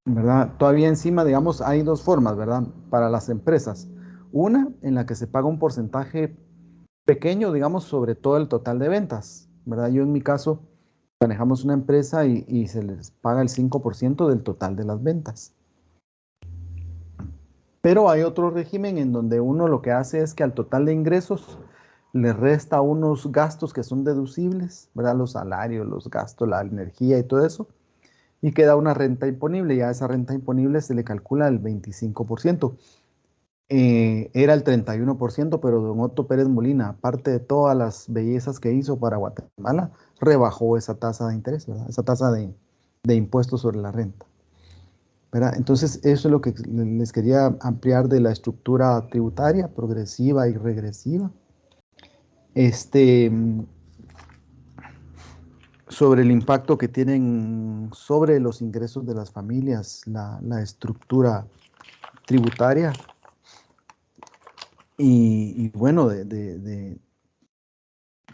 ¿verdad? Todavía encima, digamos, hay dos formas, ¿verdad? Para las empresas. Una en la que se paga un porcentaje pequeño, digamos, sobre todo el total de ventas, ¿verdad? Yo en mi caso manejamos una empresa y se les paga el 5% del total de las ventas. Pero hay otro régimen en donde uno lo que hace es que al total de ingresos le resta unos gastos que son deducibles, ¿verdad? Los salarios, los gastos, la energía y todo eso, y queda una renta imponible, y a esa renta imponible se le calcula el 25%. Era el 31%, pero don Otto Pérez Molina, aparte de todas las bellezas que hizo para Guatemala, rebajó esa tasa de interés, ¿verdad? Esa tasa de impuestos sobre la renta, ¿verdad? Entonces, eso es lo que les quería ampliar de la estructura tributaria, progresiva y regresiva. Sobre el impacto que tienen sobre los ingresos de las familias, la estructura tributaria. Y bueno, de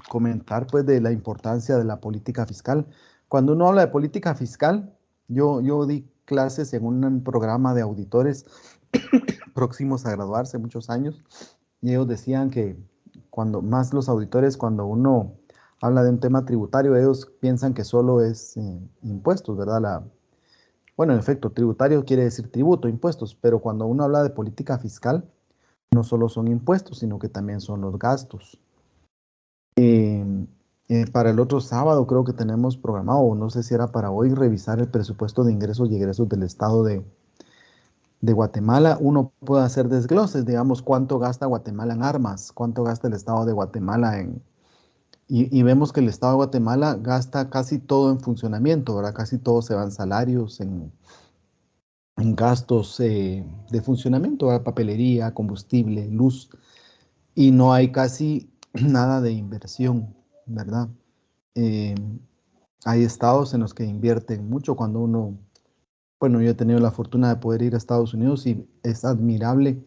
comentar pues de la importancia de la política fiscal. Cuando uno habla de política fiscal, yo di clases en un programa de auditores próximos a graduarse muchos años, y ellos decían que cuando más los auditores, cuando uno habla de un tema tributario, ellos piensan que solo es impuestos, ¿verdad? Bueno, en efecto, tributario quiere decir tributo, impuestos, pero cuando uno habla de política fiscal, no solo son impuestos, sino que también son los gastos. Para el otro sábado creo que tenemos programado, o no sé si era para hoy, revisar el presupuesto de ingresos y egresos del Estado de Guatemala. Uno puede hacer desgloses, digamos, cuánto gasta Guatemala en armas, cuánto gasta el Estado de Guatemala y vemos que el Estado de Guatemala gasta casi todo en funcionamiento, ¿verdad? Casi todo se va en salarios, en gastos de funcionamiento, ¿verdad? Papelería, combustible, luz, y no hay casi nada de inversión, ¿verdad? Hay estados en los que invierten mucho cuando uno, bueno, yo he tenido la fortuna de poder ir a Estados Unidos y es admirable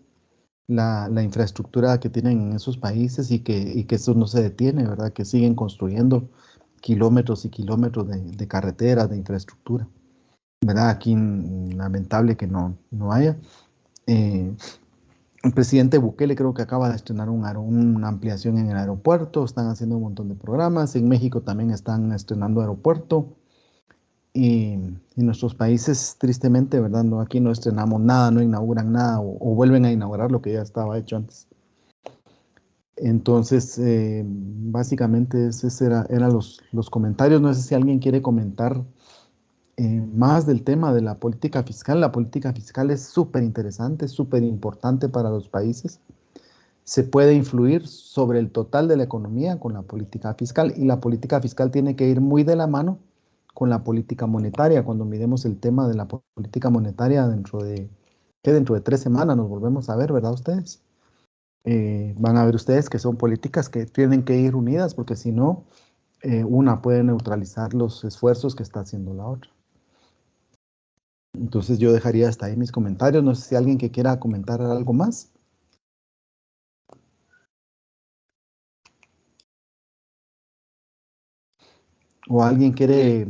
la infraestructura que tienen en esos países y que eso no se detiene, ¿verdad? Que siguen construyendo kilómetros y kilómetros de carreteras, de infraestructura, ¿verdad? Aquí lamentable que no haya. El presidente Bukele creo que acaba de estrenar una ampliación en el aeropuerto, están haciendo un montón de programas, en México también están estrenando aeropuerto, y nuestros países tristemente, ¿verdad? No, aquí no estrenamos nada, no inauguran nada o vuelven a inaugurar lo que ya estaba hecho antes. Entonces, básicamente esos eran los comentarios. No sé si alguien quiere comentar más del tema de la política fiscal. La política fiscal es súper interesante, súper importante para los países. Se puede influir sobre el total de la economía con la política fiscal, y la política fiscal tiene que ir muy de la mano con la política monetaria. Cuando miremos el tema de la política monetaria dentro de 3 semanas nos volvemos a ver, ¿verdad ustedes? Van a ver ustedes que son políticas que tienen que ir unidas, porque si no, una puede neutralizar los esfuerzos que está haciendo la otra. Entonces yo dejaría hasta ahí mis comentarios. No sé si alguien que quiera comentar algo más. O alguien quiere...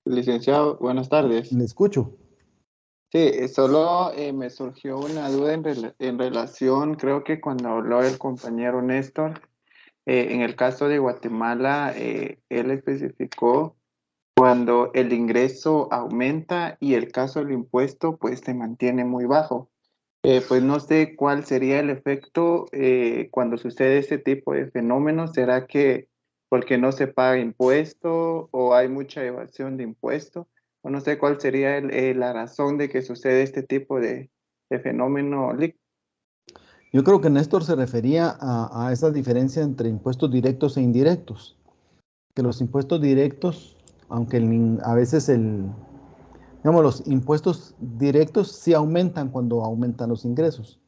Licenciado, buenas tardes. Le escucho. Sí, solo me surgió una duda en relación, creo que cuando habló el compañero Néstor, en el caso de Guatemala, él especificó cuando el ingreso aumenta y el caso del impuesto pues se mantiene muy bajo. Pues no sé cuál sería el efecto cuando sucede este tipo de fenómenos. ¿Será que porque no se paga impuesto o hay mucha evasión de impuestos? O no sé cuál sería la razón de que sucede este tipo de fenómeno, Lick. Yo creo que Néstor se refería a esa diferencia entre impuestos directos e indirectos. Que los impuestos directos, aunque a veces digamos, los impuestos directos sí aumentan cuando aumentan los ingresos,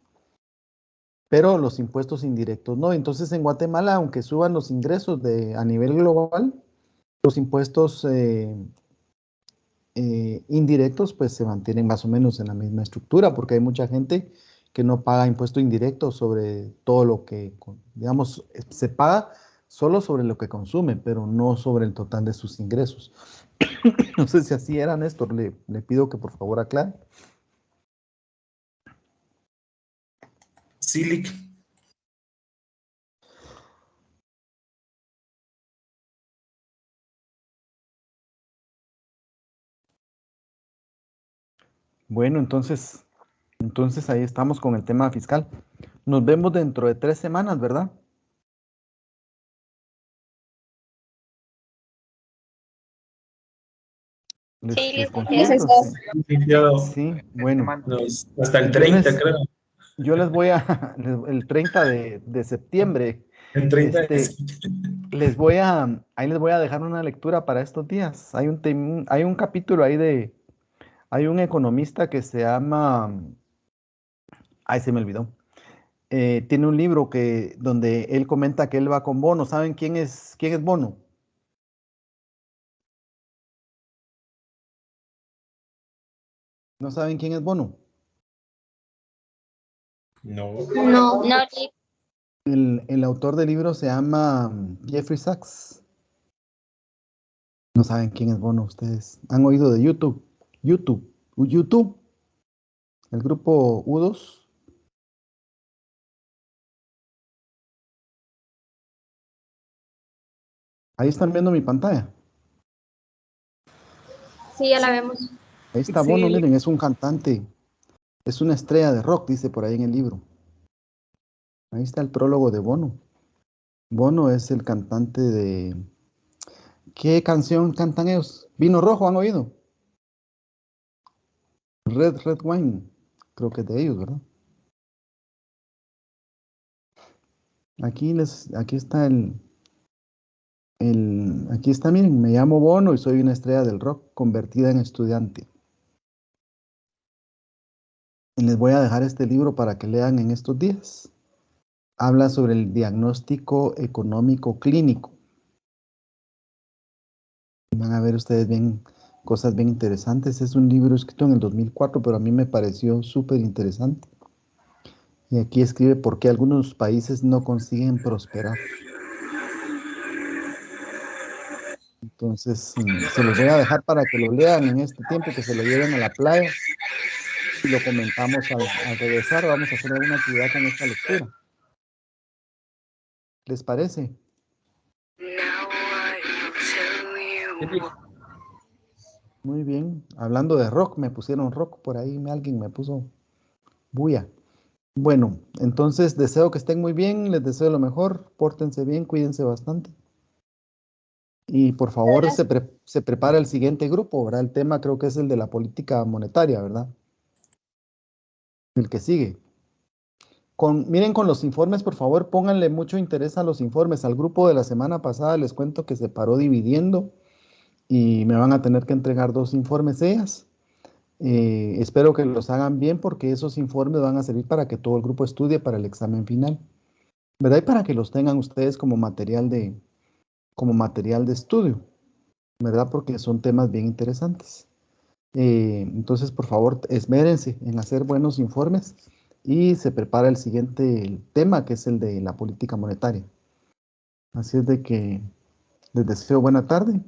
pero los impuestos indirectos no. Entonces en Guatemala, aunque suban los ingresos a nivel global, los impuestos indirectos pues se mantienen más o menos en la misma estructura, porque hay mucha gente que no paga impuesto indirecto sobre todo lo que, digamos, se paga solo sobre lo que consume, pero no sobre el total de sus ingresos. No sé si así era, Néstor, le pido que por favor aclare. Sí, Lick. Bueno, entonces ahí estamos con el tema fiscal. Nos vemos dentro de 3 semanas, ¿verdad? Sí, Les licenciado. consulto. Licenciado, Sí, bueno. hasta el Yo 30, creo. yo les voy a, el 30 de septiembre, El 30 de ahí les voy a dejar una lectura para estos días. Hay un capítulo ahí hay un economista que se llama, ay, se me olvidó. Tiene un libro donde él comenta que él va con Bono. ¿Saben quién es Bono? ¿No saben quién es Bono? No. No, no, El autor del libro se llama Jeffrey Sachs. No saben quién es Bono ustedes. ¿Han oído de YouTube? YouTube. El grupo U2. Ahí están viendo mi pantalla. Sí, ya la vemos. Ahí está Sí, Bono, miren, es un cantante. Es una estrella de rock, dice por ahí en el libro. Ahí está el prólogo de Bono. Bono es el cantante de... ¿Qué canción cantan ellos? Vino Rojo, ¿han oído? Red Wine. Creo que es de ellos, ¿verdad? Aquí está aquí está, miren, me llamo Bono y soy una estrella del rock convertida en estudiante. Y les voy a dejar este libro para que lean en estos días. Habla sobre el diagnóstico económico clínico. Van a ver ustedes bien cosas bien interesantes. Es un libro escrito en el 2004, pero a mí me pareció súper interesante. Y aquí escribe por qué algunos países no consiguen prosperar. Entonces, se los voy a dejar para que lo lean en este tiempo, que se lo lleven a la playa y lo comentamos al regresar. Vamos a hacer alguna actividad con esta lectura. ¿Les parece? Muy bien. Hablando de rock, me pusieron rock por ahí, alguien me puso bulla. Bueno, entonces deseo que estén muy bien, les deseo lo mejor, pórtense bien, cuídense bastante. Y por favor se prepara el siguiente grupo, ¿verdad? El tema creo que es el de la política monetaria, ¿verdad? El que sigue. Miren con los informes, por favor, pónganle mucho interés a los informes. Al grupo de la semana pasada les cuento que se paró dividiendo y me van a tener que entregar 2 informes ellas. Espero que los hagan bien porque esos informes van a servir para que todo el grupo estudie para el examen final, ¿verdad? Y para que los tengan ustedes como material de estudio, ¿verdad? Porque son temas bien interesantes. Entonces, por favor, esmérense en hacer buenos informes y se prepara el siguiente tema, que es el de la política monetaria. Así es de que les deseo buena tarde